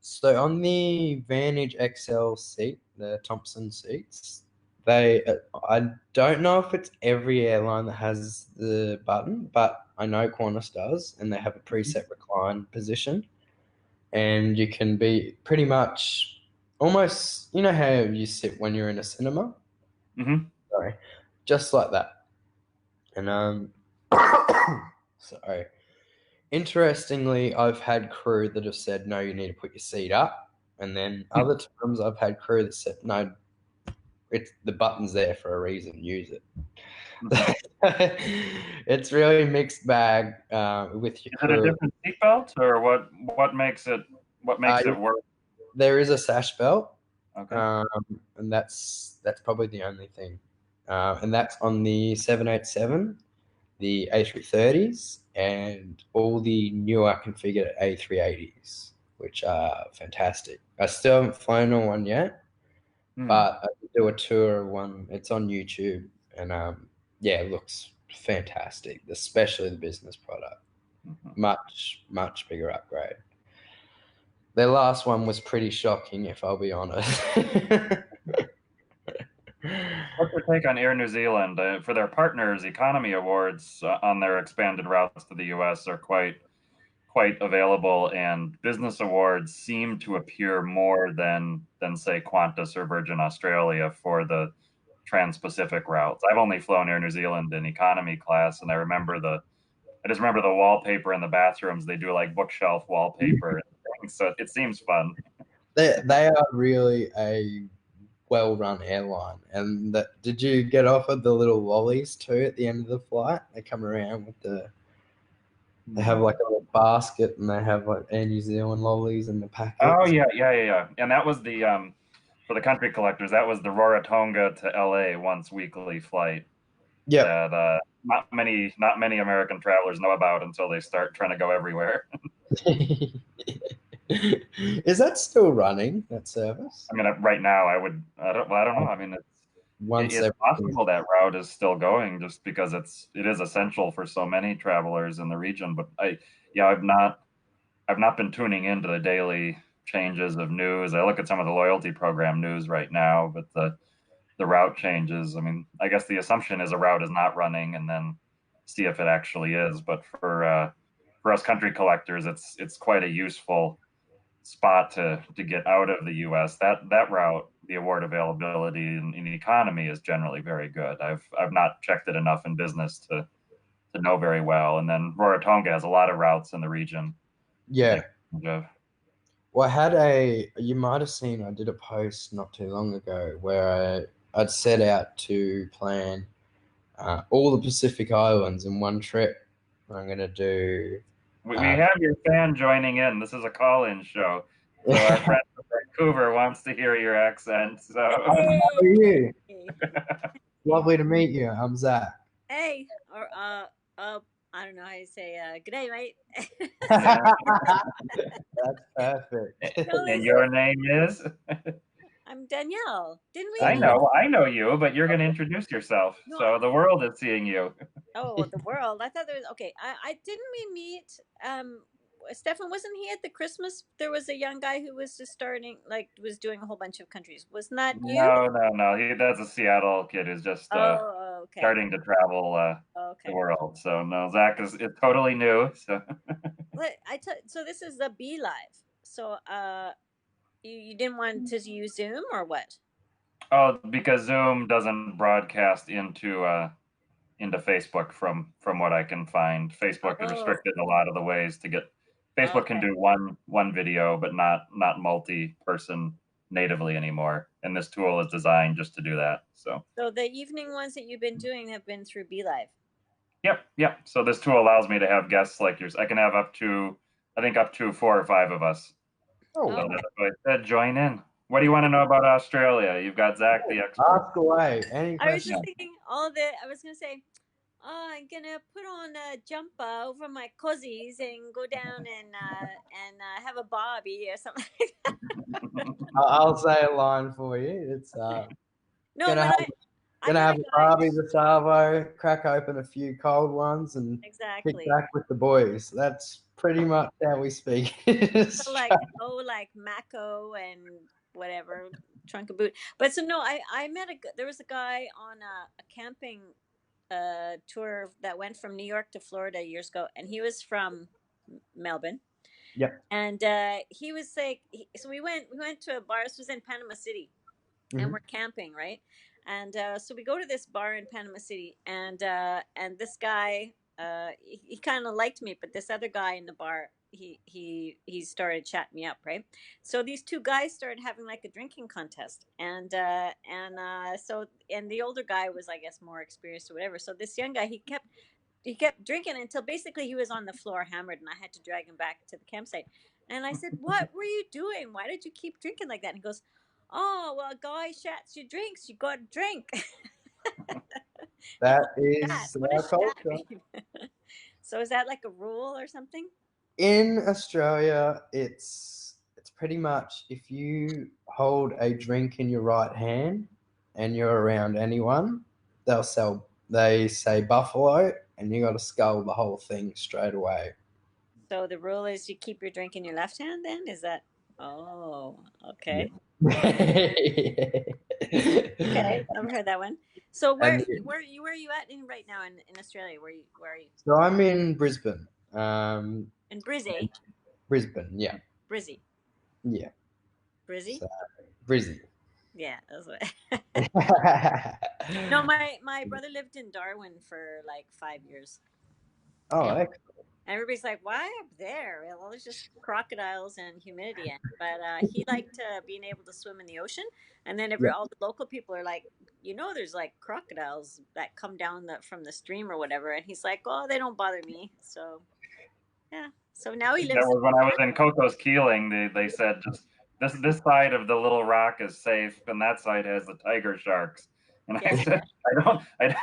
so on the Vantage XL seat, the Thompson seats, they I don't know if it's every airline that has the button, but I know Qantas does, and they have a preset recline position, and you can be pretty much almost how you sit when you're in a cinema. Mm-hmm. Sorry, just like that. And sorry. Interestingly, I've had crew that have said, no, you need to put your seat up. And then other times I've had crew that said, no, it's the button's there for a reason, use it. Mm-hmm. It's really mixed bag with your Is it a crew. different seatbelt, or what makes it what Uh, makes it work? there is a sash belt, Okay. um, and that's probably the only thing. And that's on the 787, the A330s, and all the newer configured A380s, which are fantastic. I still haven't flown on one yet, Hmm. but I did do a tour of one. It's on YouTube, and yeah, it looks fantastic, especially the business product. Hmm. Much, much bigger upgrade. Their last one was pretty shocking, if I'll be honest. What's your take on Air New Zealand for their partners? Economy awards on their expanded routes to the U.S. are quite available, and business awards seem to appear more than say Qantas or Virgin Australia for the trans-Pacific routes. I've only flown Air New Zealand in economy class, and I just remember the wallpaper in the bathrooms. They do like bookshelf wallpaper and things, so it seems fun. They are really a well-run airline. And did you get offered the little lollies too at the end of the flight? They come around with they have like a little basket and they have like Air New Zealand lollies in the Oh packets. yeah, yeah, yeah, yeah. And that was the for the country collectors. That was the Rarotonga to LA once weekly flight Yep. that not many American travelers know about until they start trying to go everywhere. Is that still running, that service? I mean, right now I don't know. I mean, Once it's everything's possible that route is still going just because it is essential for so many travelers in the region. But yeah, I've not been tuning into the daily changes of news. I look at some of the loyalty program news right now, but the route changes. I mean, I guess the assumption is a route is not running, and then see if it actually is. But for us country collectors, it's quite a useful spot to get out of the U.S. That route, the award availability in economy is generally very good. I've not checked it enough in business to know very well. And then Rarotonga has a lot of routes in the region to take Yeah. advantage of. Well, you might have seen, I did a post not too long ago where I'd set out to plan all the Pacific Islands in one trip. I'm going to do. We Uh, have your fan joining in. This is a call-in show. So our friend from Vancouver wants to hear your accent. So how Hey, are you? hey, Lovely to meet you. I'm Zach. hey, or I don't know how you say good day, mate. yeah. That's perfect. No, And this your is name is? I'm Danielle. Didn't we I meet? Danielle. know, I know you, but you're going to introduce yourself. No, So the world is seeing you. oh, the world. I thought there was okay. I didn't we meet? Stefan, wasn't he at the Christmas? There was a young guy who was just starting, like, was doing a whole bunch of countries. Wasn't that you? No, no, no. That's a Seattle kid who's just Oh, okay, starting to travel the okay. world. So no, Zach is totally new. So So this is the B Live. So you didn't want to use Zoom or what? oh, because Zoom doesn't broadcast into Facebook from what I can find. Facebook Oh, restricted a lot of the ways to get Facebook can Okay. do one video, but not multi-person natively anymore. And this tool is designed just to do that. So So the evening ones that you've been doing have been through BeLive. yep. So this tool allows me to have guests like yours. I can have up to, I think, up to 4 or 5 of us. Oh, So Okay. that's why I said join in. What do you want to know about Australia? You've got Zac, the expert. ask away. Any I was questions? just thinking I was gonna say, oh, I'm gonna put on a jumper over my cozies and go down and have a barbie or something like that. I'll say a line for you. It's No, gonna but have I gonna met have a a guy. Barbie the Savo, crack open a few cold ones, and kick Exactly. back with the boys. That's pretty much how we speak. So like Mako and whatever trunk of boot. But so no, I met there was a guy on a camping tour that went from New York to Florida years ago, and he was from Melbourne. Yep. And he was like, so we went to a bar. This was in Panama City, and Mhm. we're camping, right? And so we go to this bar in Panama City, and this guy, he kind of liked me, but this other guy in the bar, he started chatting me up, right? So these two guys started having like a drinking contest, and the older guy was, I guess, more experienced or whatever. So this young guy, he kept drinking until basically he was on the floor hammered, and I had to drag him back to the campsite. And I said, "What were you doing? Why did you keep drinking like that?" And he goes, "Oh, well, a guy shats you drinks. You got to drink." That Shat. is What our does shat culture. mean? So is that like a rule or something? In Australia, it's pretty much if you hold a drink in your right hand and you're around anyone, they say buffalo, and you got to scull the whole thing straight away. So the rule is you keep your drink in your left hand. Then is that? Oh, okay. Okay, I've heard that one. So And where are you at in right now in Australia? Where are you? so I'm in Brisbane. In Brizzy, Brisbane, yeah, Brizzy, yeah. Brizzy. So, Brizzy. Yeah, that's what. No, my brother lived in Darwin for like 5 years, Oh, and excellent. everybody's like, "Why up there? Well, it's just crocodiles and humidity." But he liked being able to swim in the ocean, and then Yeah. all the local people are like, there's like crocodiles that come down from the stream or whatever, and he's like, "Oh, they don't bother me." So yeah, so now he That lives in was when I was in Darwin. Cocos Keeling. They said just this side of the little rock is safe, and that side has the tiger sharks. And I Yeah, said, I don't, I.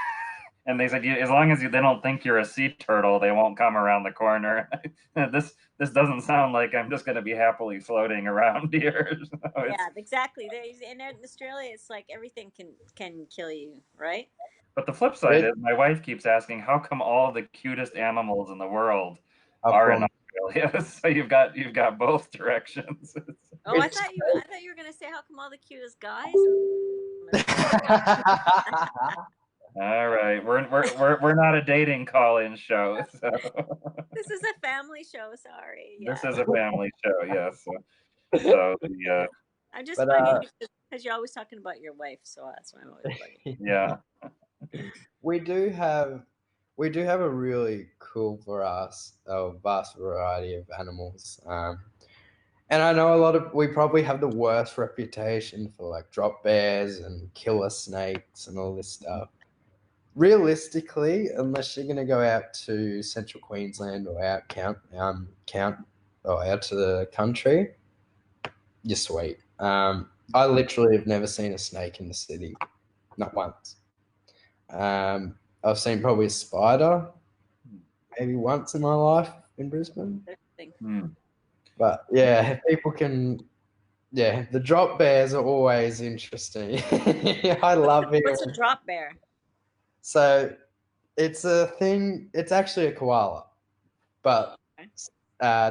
And they said, as long as they don't think you're a sea turtle, they won't come around the corner. This doesn't sound like I'm just going to be happily floating around here. So yeah, exactly. In Australia, it's like everything can kill you, right? but the flip side It, is, my wife keeps asking, how come all the cutest animals in the world are are in from Australia? So you've got both directions. Oh, I it's thought you were gonna say how come all the cutest guys in Australia? All right, we're not a dating call-in show, so This is a family show. Sorry. this Yeah. is a family show. Yes. So the I'm just but funny because you're always talking about your wife, so that's why I'm always bugging. yeah. we do have a really cool vast variety of animals. And I know we probably have the worst reputation for like drop bears and killer snakes and all this stuff. Realistically, unless you're going to go out to central Queensland or out to the country, you're sweet. I literally have never seen a snake in the city, not once. I've seen probably a spider maybe once in my life in Brisbane. Hmm. But yeah, people can. Yeah, the drop bears are always interesting. I love What's a hearing. drop bear? So it's a thing. It's actually a koala, but Okay.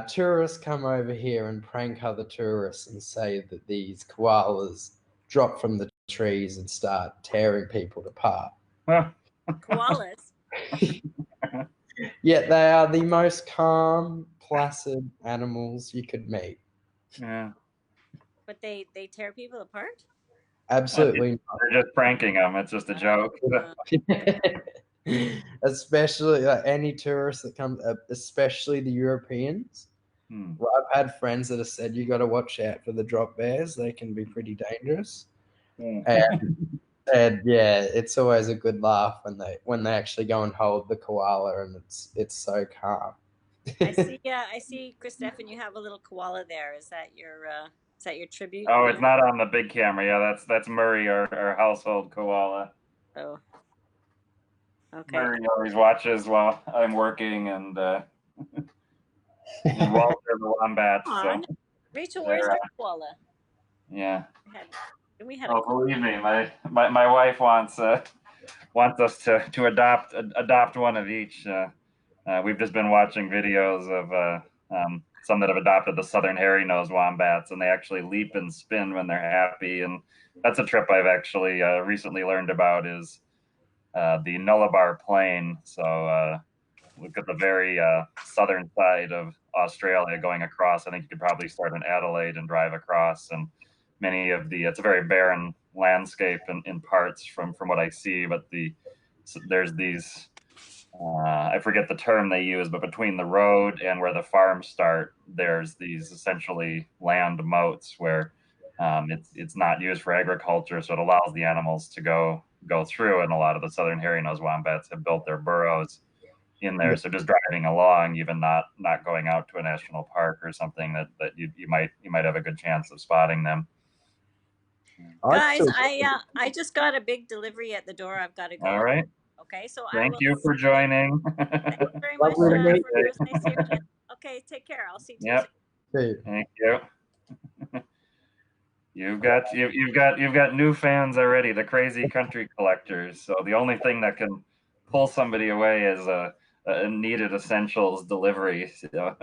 tourists come over here and prank other tourists and say that these koalas drop from the trees and start tearing people apart. Koalas, Yet they are the most calm, placid animals you could meet. Yeah. but they tear people apart. Absolutely They're just pranking them. It's just a joke. not. Especially any tourist that comes, especially the Europeans. Hmm. Well, I've had friends that have said you got to watch out for the drop bears. They can be pretty dangerous. And yeah, it's always a good laugh when they actually go and hold the koala, and it's so calm. I see, Chris Stefan, you have a little koala there. Is that your tribute Oh, it's there? not on the big camera. Yeah, that's Murray, our household koala. Oh, okay. Murray always watches while I'm working, and Walter the wombat. Come So on, Rachel, where's they're our koala? yeah. We had a Oh, believe me, my wife wants us to adopt one of each. We've just been watching videos of some that have adopted the southern hairy nosed wombats, and they actually leap and spin when they're happy. And that's a trip I've actually recently learned about is the Nullarbor Plain. So look at the very southern side of Australia going across. I think you could probably start in Adelaide and drive across, and it's a very barren landscape in parts from what I see. But there's these I forget the term they use, but between the road and where the farms start, there's these essentially land moats where it's not used for agriculture, so it allows the animals to go through. And a lot of the southern hairy nosed wombats have built their burrows in there. Yeah. So just driving along, even not going out to a national park or something, that you might have a good chance of spotting them. I'd Guys, still I just got a big delivery at the door. I've got to All go. right. Okay, so I Thank will. you for joining. Thank you very much lovely to Have a good meet for day. it was nice hearing you. Okay, take care. I'll see you Yep. soon. you. Thank you. You've got new fans already, the crazy country collectors. So the only thing that can pull somebody away is a needed essentials delivery. So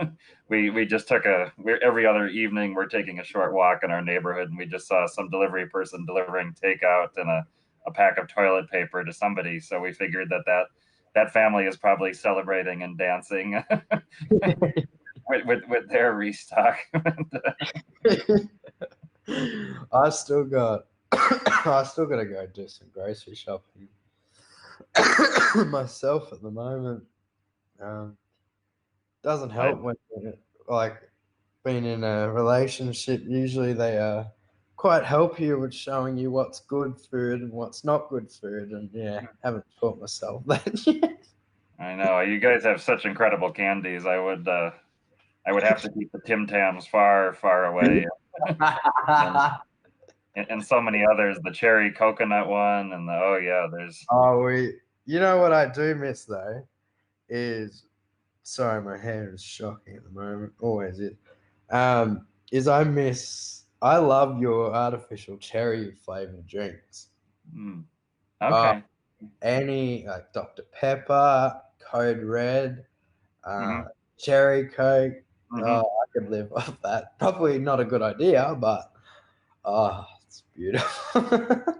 we just every other evening we're taking a short walk in our neighborhood, and we just saw some delivery person delivering takeout and a pack of toilet paper to somebody. So we figured that family is probably celebrating and dancing with their restock. I still got I still got to go do some grocery shopping myself at the moment. Doesn't help when like being in a relationship. Usually they quite help you with showing you what's good food and what's not good food. And yeah, haven't taught myself that yet. I know you guys have such incredible candies. I would have to keep the Tim Tams far, far away, and so many others. The cherry coconut one, and oh yeah, there's You know what I do miss though is, sorry, my hair is shocking at the moment. Always is. I love your artificial cherry flavored drinks. Uh, okay. any like Dr. Pepper, Code Red, hmm Cherry Coke. hmm I could live off that. Probably not a good idea, but it's beautiful.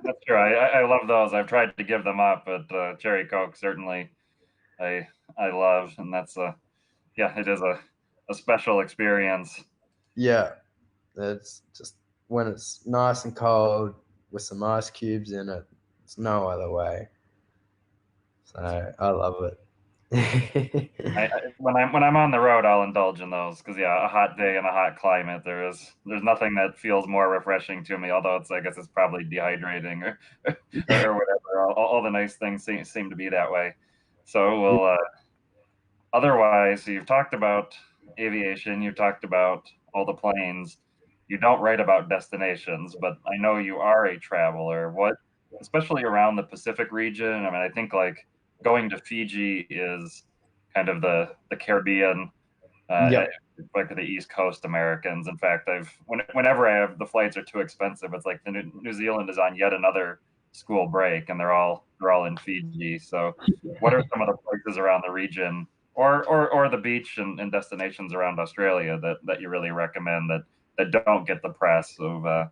That's true. I love those. I've tried to give them up, but cherry coke certainly I love, and that's it is a special experience. Yeah, it's just when it's nice and cold with some ice cubes in it. It's no other way. So I love it. When I'm on the road, I'll indulge in those because a hot day in a hot climate, there's nothing that feels more refreshing to me. Although I guess it's probably dehydrating or whatever. All the nice things seem to be that way. So otherwise, so you've talked about aviation, you've talked about all the planes. You don't write about destinations, but I know you are a traveler. Especially around the Pacific region? I mean, I think like going to Fiji is kind of the Caribbean, Yep. like the East Coast Americans. In fact, whenever I have the flights are too expensive, it's like the New Zealand is on yet another school break, and they're all in Fiji. So, what are some of the places around the region, or the beach and destinations around Australia that you really recommend that don't get the press of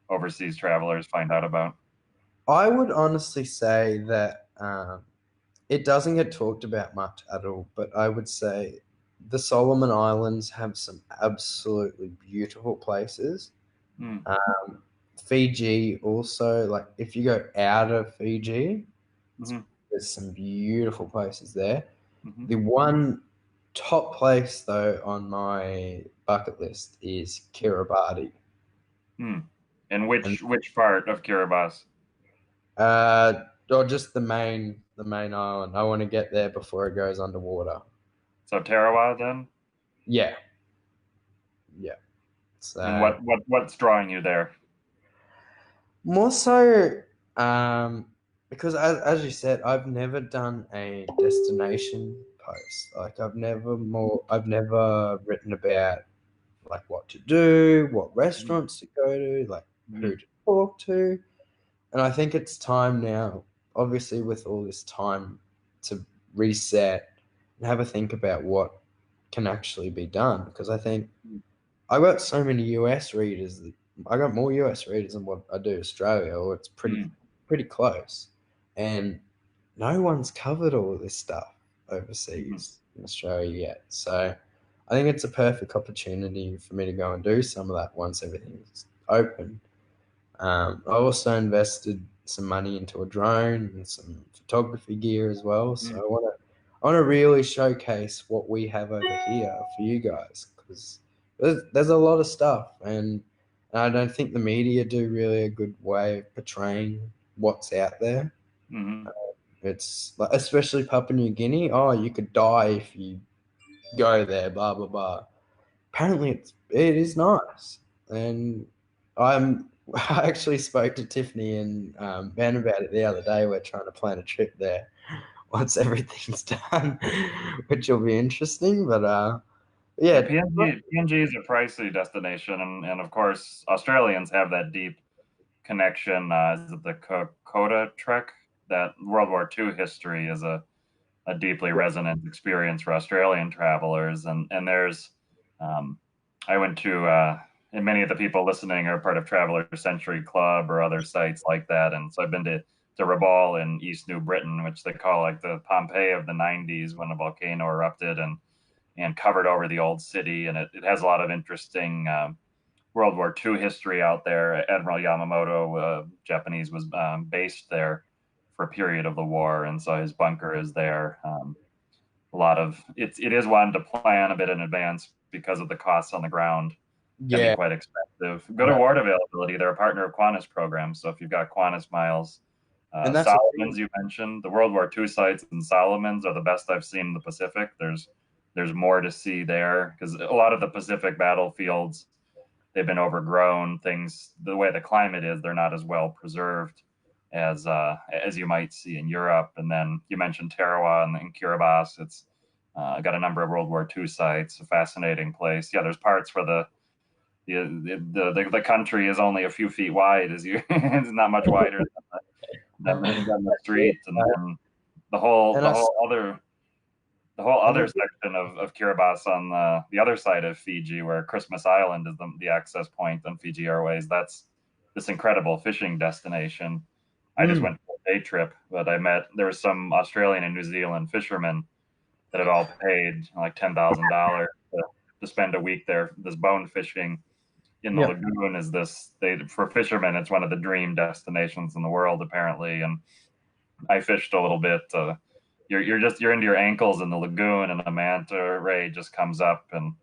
overseas travelers find out about? I would honestly say that it doesn't get talked about much at all, but I would say the Solomon Islands have some absolutely beautiful places. Mm, Fiji also, like if you go out of Fiji, hmm there's some beautiful places there. hmm The one top place though on my bucket list is Kiribati. Hmm. And And which part of Kiribati? or just the main island. I want to get there before it goes underwater. So Tarawa then? Yeah, yeah. And So what's drawing you there? more so, because as you said, I've never done a destination post. Like I've never written about like what to do, what restaurants to go to, like who Mhm. to talk to. And I think it's time now, obviously, with all this time to reset and have a think about what can actually be done. Because I think I got so many US readers. I got more US readers than what I do Australia, or it's pretty Mhm. pretty close. And no one's covered all this stuff Mhm. overseas in Australia yet. So I think it's a perfect opportunity for me to go and do some of that once everything's open. I also invested some money into a drone and some photography gear as well. So Mhm. I want to really showcase what we have over here for you guys because there's a lot of stuff, and I don't think the media do really a good way of portraying what's out there. Mhm. It's like, especially Papua New Guinea. Oh, you could die if you go there. Blah blah blah. Apparently, it is nice, and I'm. I actually spoke to Tiffany and Ben about it the other day. We're trying to plan a trip there once everything's done, which will be interesting. But Yeah, yeah, PNG is a pricey destination, and of course Australians have that deep connection. Is it the Kokoda Trek? That World War II history is a deeply resonant experience for Australian travelers. And there's, um, I went to, and many of the people listening are part of Traveler Century Club or other sites like that. And so I've been to Rabaul in East New Britain, which they call like the Pompeii of the 90s when a volcano erupted and covered over the old city. And it has a lot of interesting World War II history out there. Admiral Yamamoto, Japanese, was based there for a period of the war, and so his bunker is there. A lot of it is one to plan a bit in advance because of the costs on the ground can be yeah, quite expensive. Good award availability. They're a partner of Qantas program, so if you've got Qantas miles, and that's a Solomons you mentioned, the World War II sites in Solomons are the best I've seen in the Pacific. There's more to see there because a lot of the Pacific battlefields they've been overgrown. Things the way the climate is, they're not as well preserved as you might see in Europe. And then you mentioned Tarawa and Kiribati. It's got a number of World War II sites. A fascinating place. Yeah, there's parts where the country is only a few feet wide, as you it's not much wider than the that's it. street, and then the whole And the I whole other the whole and other the section of Kiribati on the other side of Fiji, where Christmas Island is the access point on Fiji Airways. That's this incredible fishing destination. I just mm, went for a day trip, but there was some Australian and New Zealand fishermen that had all paid like $10,000 to spend a week there. This bone fishing in the yeah, lagoon is for fishermen, it's one of the dream destinations in the world apparently. And I fished a little bit. You're into your ankles in the lagoon, and a manta ray just comes up and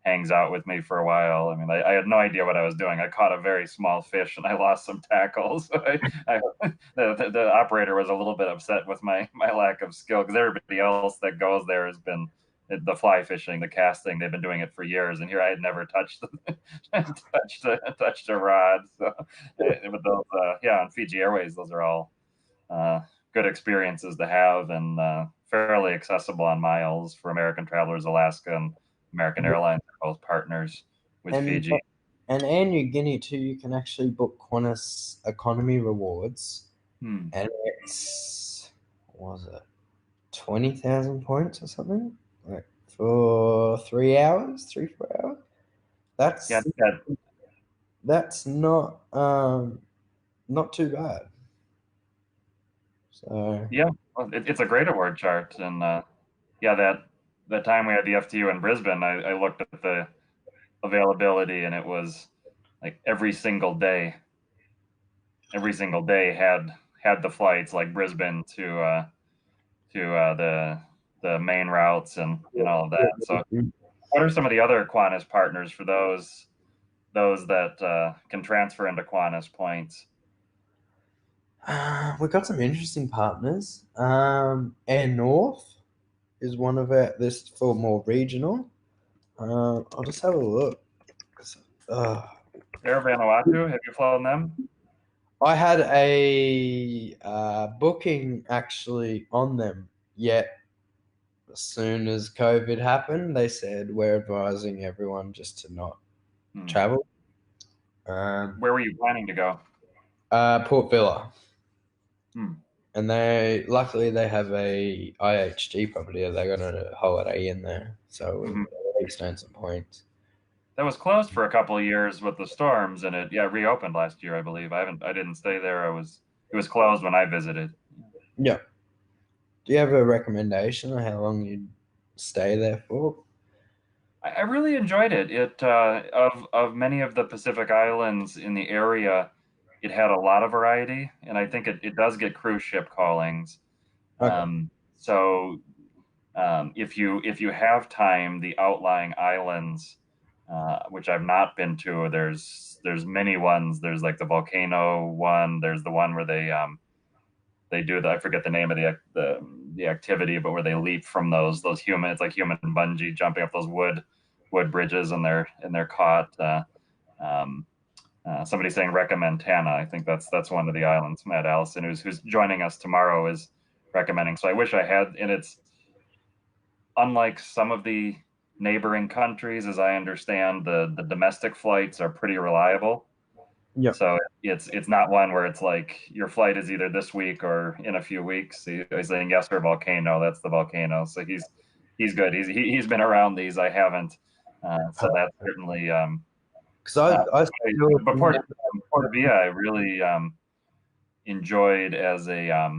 hangs out with me for a while. I mean, I had no idea what I was doing. I caught a very small fish and I lost some tackles. The operator was a little bit upset with my lack of skill because everybody else that goes there has been the fly fishing, the casting. They've been doing it for years, and here I had never touched a rod. So, with those, yeah, on Fiji Airways, those are all uh, good experiences to have and fairly accessible on miles for American travelers. Alaska and American yeah. Airlines are both partners with and Fiji. and Air New Guinea too. You can actually book Qantas economy rewards, Hmm. and it's what was it 20,000 points or something like for 3 hours, 3 4 hours. Yeah, That's that's not too bad. So yeah. Well, it's a great award chart, and yeah, that time we had the FTU in Brisbane, I looked at the availability, and it was like every single day had the flights like Brisbane to the the main routes and all of that. So, what are some of the other Qantas partners for those that can transfer into Qantas points? We've got some interesting partners. Air North is one of it. This for more regional. I'll just have a look. Uh, Air Vanuatu, have you flown them? I had a booking actually on them, yet as soon as COVID happened, they said we're advising everyone just to not travel. Where were you planning to go? Port Villa. Hmm. And luckily they have a IHG property. They got a holiday in there, so we at least earned some points. That was closed for a couple of years with the storms, and it reopened last year, I believe. I didn't stay there. It was closed when I visited. Yeah. Do you have a recommendation on how long you'd stay there for? I really enjoyed it. Of many of the Pacific Islands in the area, it had a lot of variety, and I think it does get cruise ship callings. Okay. So if you have time, the outlying islands, which I've not been to, there's many ones. There's like the volcano one. There's the one where they do I forget the name of the activity, but where they leap from those human, it's like human bungee jumping up those wood bridges, and they're caught. Somebody saying recommend Tana. I think that's one of the islands. Matt Allison, who's joining us tomorrow, is recommending. So I wish I had, and it's unlike some of the neighboring countries, as I understand, the domestic flights are pretty reliable. Yeah. So it's not one where it's like your flight is either this week or in a few weeks. He's saying yes for volcano. That's the volcano. So he's good. He's been around these. I haven't. So that's certainly. Because But Port Villa, I really enjoyed as a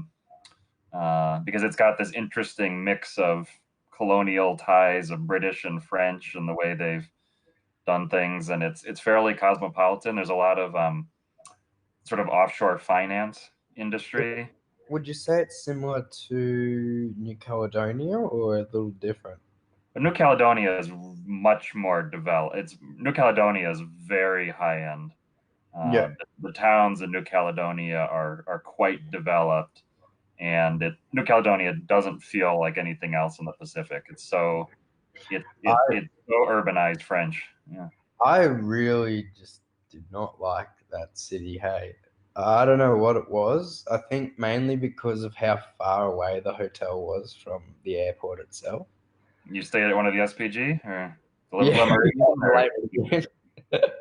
because it's got this interesting mix of colonial ties of British and French and the way they've done things, and it's fairly cosmopolitan. There's a lot of sort of offshore finance industry. Would you say it's similar to New Caledonia or a little different? But New Caledonia is much more developed. New Caledonia is very high end. Yeah. The towns in New Caledonia are quite developed, and New Caledonia doesn't feel like anything else in the Pacific. It's so urbanized French. Yeah. I really just did not like that city. Hey, I don't know what it was. I think mainly because of how far away the hotel was from the airport itself. You stayed at one of the SPG or the Yeah. Meridian?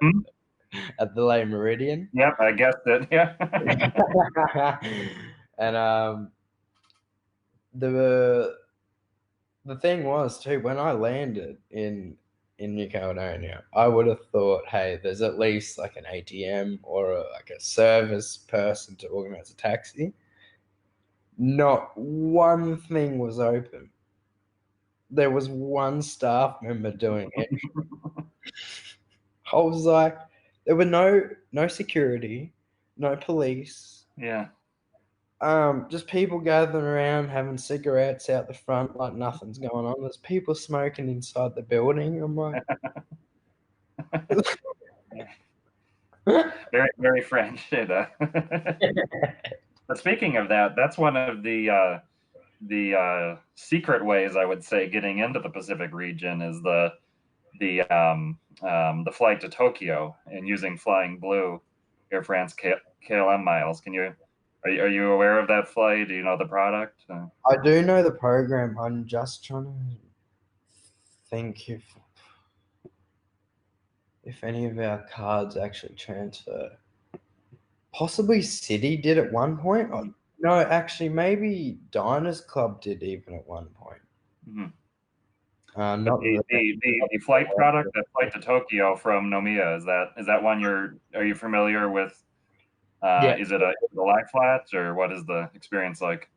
Hmm? At the Le Meridian. Yep, I guessed it. Yeah. And the thing was too, when I landed in New Caledonia, I would have thought, hey, there's at least like an ATM or like a service person to organize a taxi. Not one thing was open. There was one staff member doing it. I was like, there were no security, no police. Yeah. Just people gathering around having cigarettes out the front like nothing's going on. There's people smoking inside the building. I'm like, very, very French. But speaking of that, that's one of the secret ways, I would say, getting into the Pacific region is the flight to Tokyo and using Flying Blue, Air France KLM miles. Are you aware of that flight? Do you know the product? I do know the program. I'm just trying to think if any of our cards actually transfer. Possibly City did at one point. Oh, no, actually, maybe Diners Club did even at one point. Not the flight product, that flight to Tokyo from Nomiya, is that one are you familiar with? Yeah. Is it a lie flat, or what is the experience like?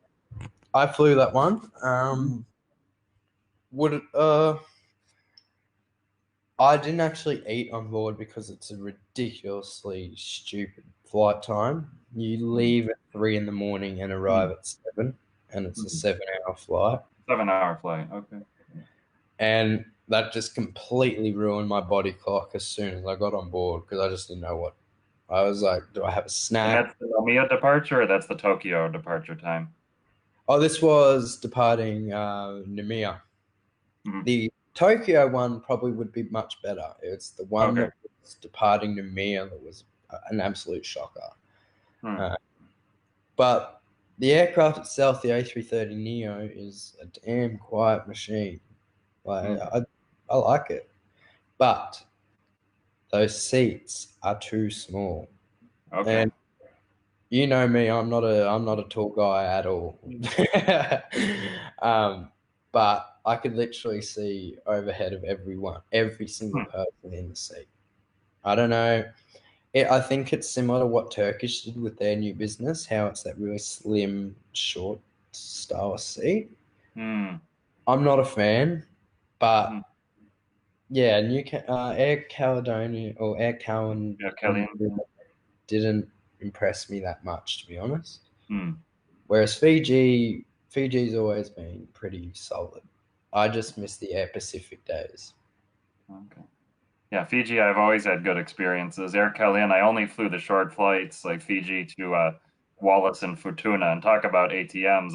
I flew that one. I didn't actually eat on board because it's a ridiculously stupid flight time. You leave at 3 a.m. and arrive at 7, and it's a 7-hour flight. 7-hour flight. Okay. And that just completely ruined my body clock as soon as I got on board because I just didn't know what. I was like, do I have a And snack? that's the Omiya departure, or that's the Tokyo departure time? Oh, this was departing Namiya. Mhm. The Tokyo one probably would be much better. It's the one Okay. that was departing Namiya that was an absolute shocker. Hmm. Uh, but the aircraft itself, the A330 Neo, is a damn quiet machine. Like Hmm. I like it, but those seats are too small. Okay. And you know me, I'm not a tall guy at all. um, but I could literally see overhead of everyone, every single Hmm. person in the seat. I don't know. I think it's similar to what Turkish did with their new business, how it's that really slim, short style seat. Hmm. I'm not a fan, Hmm. but yeah, Air Caledonia or Air Cal Yeah, Kelly. didn't impress me that much, to be honest. Hmm. Whereas Fiji's always been pretty solid. I just miss the Air Pacific days. Okay. Yeah, Fiji, I've always had good experiences. Air Calian, I only flew the short flights like Fiji to Wallis and Futuna. And talk about ATMs.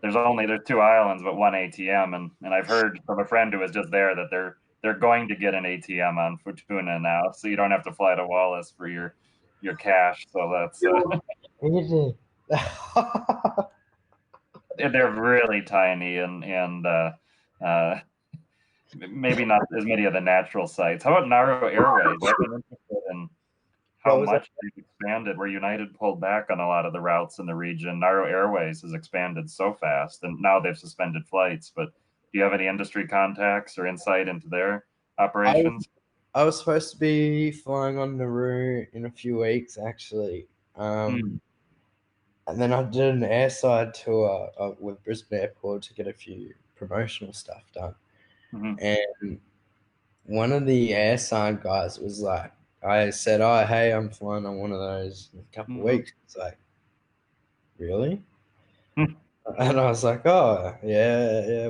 There's two islands, but one ATM, and I've heard from a friend who was just there that they're going to get an ATM on Futuna now, so you don't have to fly to Wallis for your cash. So that's Really? they're really tiny and uh, maybe not as many of the natural sites. How about Naro Airways? I've been interested in how What was that? much they've expanded, where United pulled back on a lot of the routes in the region. Naro Airways has expanded so fast, and now they've suspended flights. But do you have any industry contacts or insight into their I was, operations? I was supposed to be flying on Nauru in a few weeks, actually. Hmm. And then I did an airside tour with Brisbane Airport to get a few promotional stuff done. Mm-hmm. And one of the airside guys was like, I said, "Oh, hey, I'm flying on one of those in a couple of Mm-hmm. weeks." It's like, really? Hmm. And I was like, "Oh, yeah, yeah.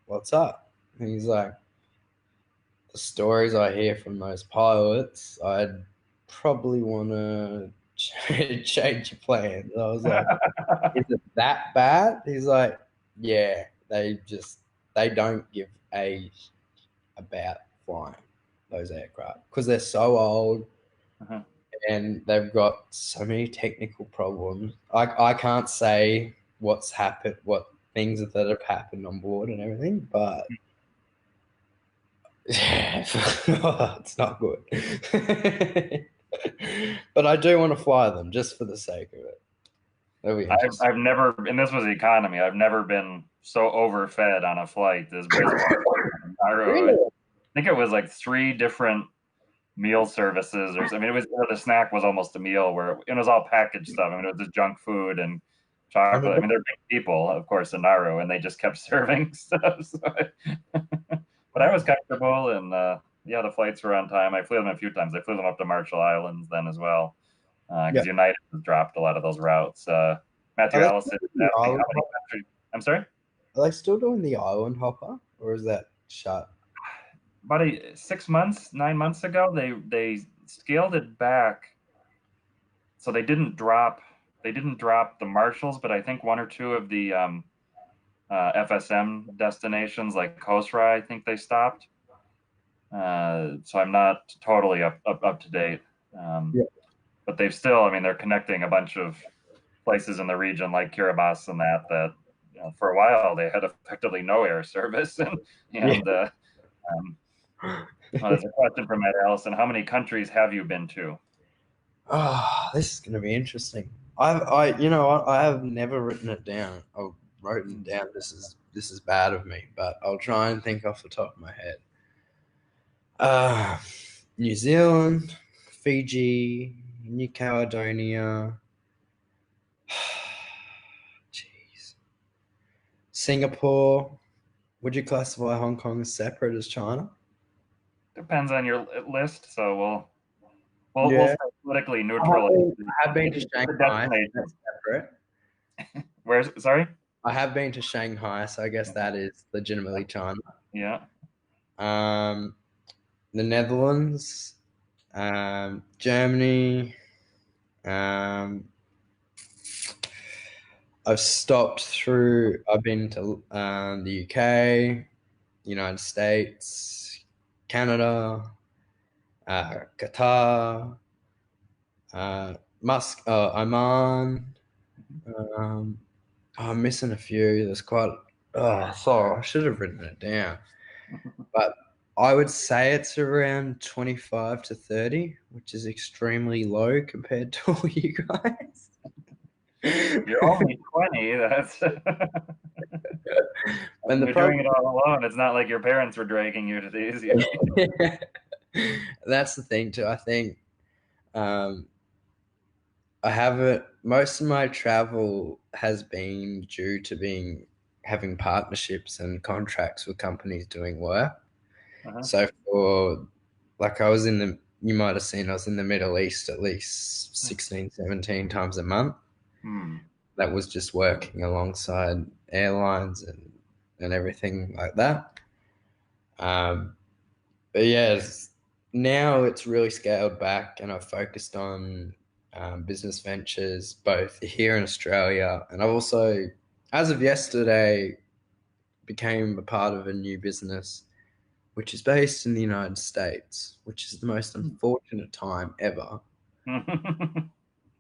What's up?" And he's like, "The stories I hear from those pilots, I'd probably want to change your plans." I was like, "Is it that bad?" He's like, "Yeah, they don't give a about flying those aircraft because they're so old Uh-huh. and they've got so many technical problems. I can't say what's happened, what things that have happened on board and everything, but yeah, it's not good. But I do want to fly them just for the sake of it. That'll be interesting. I've never, and this was economy. I've never been so overfed on a flight as Brisbane. Naro. I Really? think it was like three different meal services or I mean it was the snack was almost a meal where it was all packaged stuff. I mean it was just junk food and On a chocolate. I mean they're big people, of course, in Nauru, and they just kept serving stuff. So but I was comfortable and yeah, the flights were on time. I flew them a few times. I flew them up to Marshall Islands then as well Yeah. because United has dropped a lot of those routes. Are Matthew they Allison still doing the asking island how many hopper? countries. I'm sorry. Are they still doing the island hopper, or is that shut? About 6 months, 9 months ago, they scaled it back so they didn't drop the Marshalls, but I think one or two of the FSM destinations like Kosrae, I think they stopped. So I'm not totally up to date, um, Yeah. but they've still. I mean, they're connecting a bunch of places in the region like Kiribati and that for a while they had effectively no air service, and Yeah. and um, there's a question from Ed Allison: how many countries have you been to? Ah, this is going to be interesting. I have never written it down. I wrote it down. This is bad of me, but I'll try and think off the top of my head. Uh, New Zealand, Fiji, New Caledonia. Jeez. Singapore. Would you classify Hong Kong as separate as China? Depends on your list, so we'll Yeah. stay politically I have neutral. been, I have been to The Shanghai. destination. That's separate. Where's sorry? I have been to Shanghai, so I guess that is legitimately China. Yeah. The Netherlands, Germany. Um, I've been to the UK, United States, Canada, Qatar, Oman. I'm missing a few. There's quite. Oh, sorry, I should have written it down. But I would say it's around 25 to 30, which is extremely low compared to all you guys. You're only 20. That's And the you're doing problem, it all alone. It's not like your parents were dragging you to these. that's the thing too. I think um, I haven't. Most of my travel has been due to having partnerships and contracts with companies doing work. Uh-huh. So for like I was in the you might have seen I was in the Middle East at least 16, 17 times a month. Hmm. That was just working alongside airlines and everything like that. Um, but yeah, now it's really scaled back, and I've focused on business ventures both here in Australia, and I've also, as of yesterday, became a part of a new business which is based in the United States, which is the most unfortunate time ever.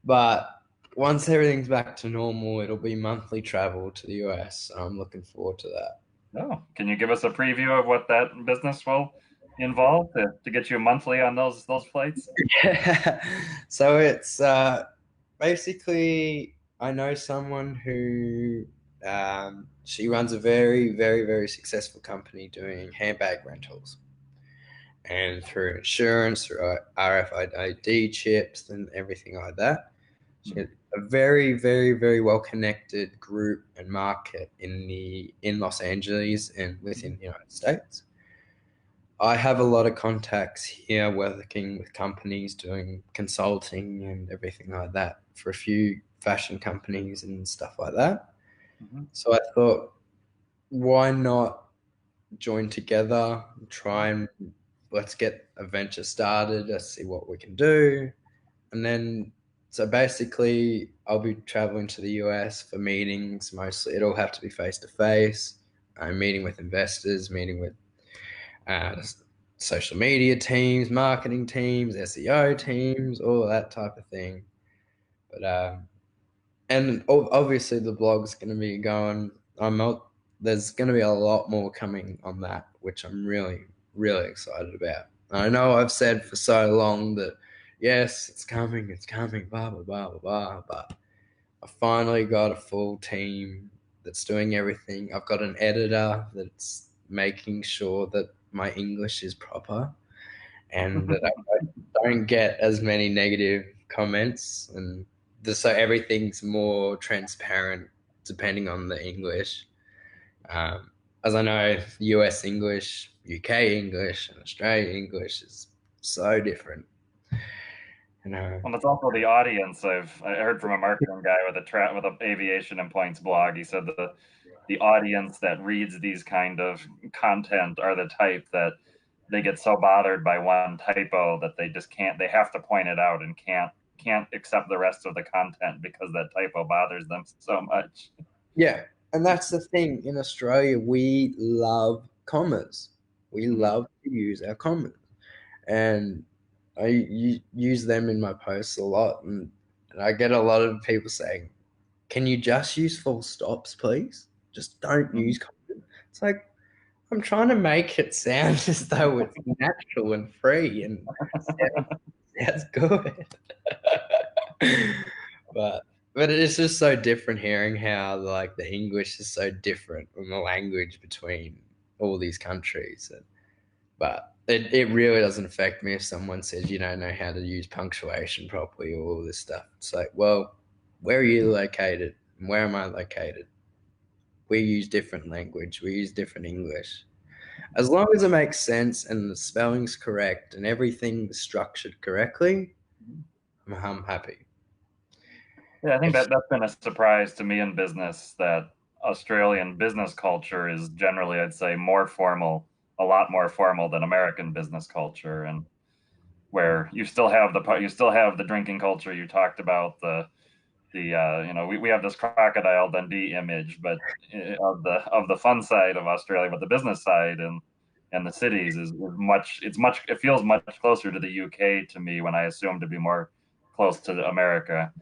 But once everything's back to normal, it'll be monthly travel to the US. So I'm looking forward to that. Oh, can you give us a preview of what that business will involve to get you monthly on those flights? So it's basically I know someone who she runs a very, very, very successful company doing handbag rentals. And through insurance, through RFID chips, and everything like that. She had a very, very, very well connected group and market in Los Angeles and within the United States. I have a lot of contacts here working with companies doing consulting and everything like that for a few fashion companies and stuff like that. Mhm. So I thought, why not join together, try and let's get a venture started, let's see what we can do. And then, so basically, I'll be traveling to the US for meetings mostly. It'll have to be face to face. I'm meeting with investors, meeting with uh, social media teams, marketing teams, SEO teams, all that type of thing. But and obviously the blog's going to be going. I'm not. There's going to be a lot more coming on that, which I'm really, really excited about. I know I've said for so long that yes, it's coming, blah blah blah blah blah. But I finally got a full team that's doing everything. I've got an editor that's making sure that my English is proper and that I don't get as many negative comments, and so everything's more transparent depending on the English. Um, as I know, US English, UK English, and Australian English is so different. You know, Well, it's also the audience. I heard from a marketing guy with a aviation and points blog. He said the audience that reads these kind of content are the type that they get so bothered by one typo that they just can't. They have to point it out and can't accept the rest of the content because that typo bothers them so much. yeah, and that's the thing. In Australia, we love commas. We Mhm. love to use our commas, and use them in my posts a lot, and I get a lot of people saying, "Can you just use full stops, please? Just don't Mhm. use commas." It's like I'm trying to make it sound as though it's natural and free and sounds good. but but it's just so different hearing how like the English is so different from the language between all these countries. But it really doesn't affect me if someone says you don't know how to use punctuation properly or all this stuff. It's like, well, where are you located? And where am I located? We use different language. We use different English. As long as it makes sense and the spelling's correct and everything is structured correctly, I'm happy. Yeah, I think It's that's been a surprise to me in business that Australian business culture is generally, I'd say, more formal, a lot more formal than American business culture, and where you still have the drinking culture you talked about, we have this crocodile Dundee image, but of the fun side of Australia, but the business side and the cities is much. It feels much closer to the UK to me when I assume to be more close to America,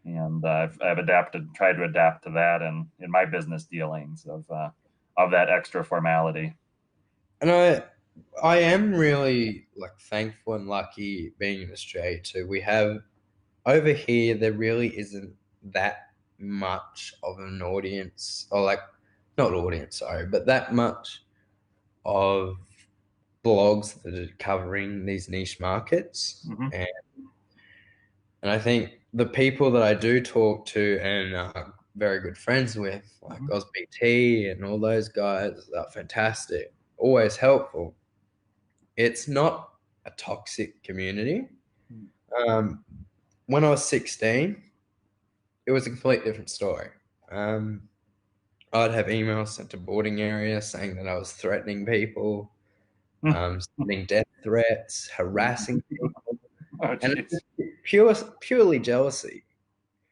and I've tried to adapt to that in my business dealings of that extra formality. And I am really like thankful and lucky being in Australia too. We have over here there really isn't that much of an audience, or like not audience, sorry, but that much of blogs that are covering these niche markets. Mm-hmm. And I think the people that I do talk to and are very good friends with, like Mm-hmm. OzBT and all those guys, are fantastic, always helpful. It's not a toxic community. Um, when I was 16, it was a complete different story. Um, I'd have emails sent to boarding area saying that I was threatening people, sending death threats, harassing people, Oh, and jeez. it's purely jealousy.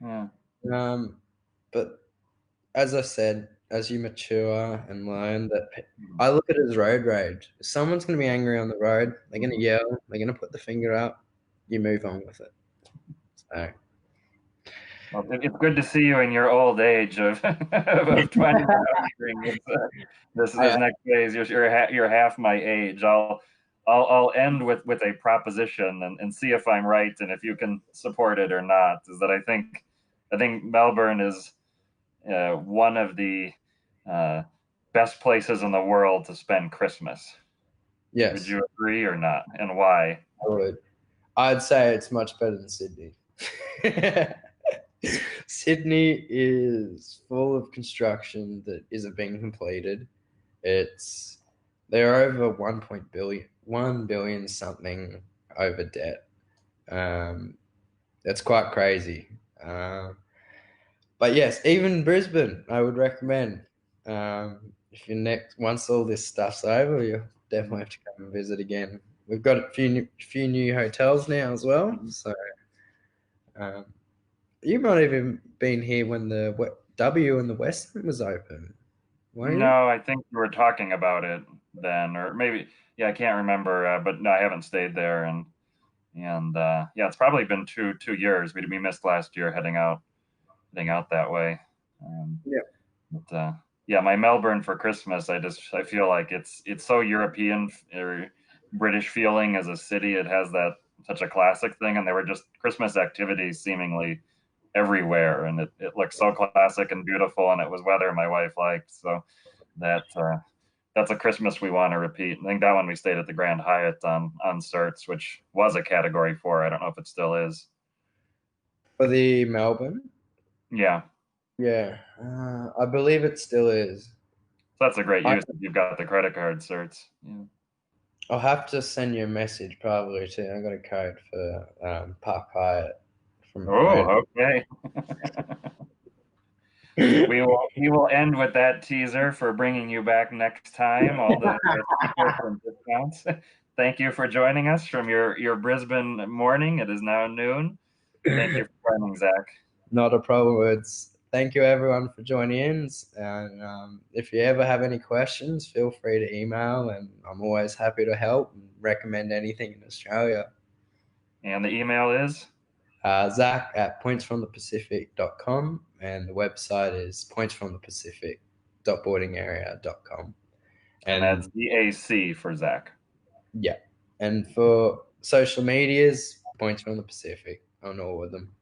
Yeah. Um, but as I said, as you mature and learn that, I look at it as road rage. If someone's going to be angry on the road, they're going to yell, they're going to put the finger up, you move on with it. So, Well, it's good to see you in your old age of 20. This I, next phase. You're half my age. I'll end with a proposition and see if I'm right and if you can support it or not. Is that I think Melbourne is one of the uh, best places in the world to spend Christmas. Would yes, you agree or not? And why? I would. I'd say it's much better than Sydney. Sydney is full of construction that isn't being completed. It's they're over 1 billion something over debt. That's quite crazy. But yes, even Brisbane, I would recommend. If you next once all this stuff's over, you definitely have to come and visit again. We've got a few new hotels now as well. So um, you might even been here when the W and the Western was open, weren't you? No, I think we were talking about it then, or maybe, yeah, I can't remember, but no, I haven't stayed there, and yeah, it's probably been 2 years. We missed last year heading out that way. Um, Yeah. but yeah, my Melbourne for Christmas, I feel like it's so European or British feeling as a city. It has that such a classic thing, and there were just Christmas activities seemingly everywhere, and it looked so classic and beautiful, and it was weather my wife liked, so that that's a Christmas we want to repeat. I think that one we stayed at the Grand Hyatt on Certs, which was a Category 4. I don't know if it still is. For the Melbourne, Yeah, yeah, I believe it still is. so that's a great I, use if you've got the credit card certs. Yeah. I'll have to send you a message probably too. I got a code for Park Hyatt from a friend. Oh, okay. We will end with that teaser for bringing you back next time. All the secrets and discounts. Thank you for joining us from your Brisbane morning. It is now noon. Thank you for joining, Zach. Not a problem. It's thank you everyone for joining in. And if you ever have any questions, feel free to email, and I'm always happy to help and recommend anything in Australia. And the email is, Zach at pointsfromthepacific.com, and the website is pointsfromthepacific.boardingarea.com. and that's And ZAC for Zach. yeah, and for social medias, Points from the Pacific on all of them.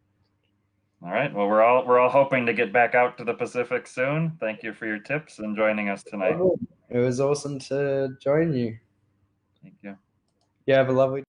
All right. Well, we're all hoping to get back out to the Pacific soon. Thank you for your tips and joining us tonight. It was awesome to join you. Thank you. You have a lovely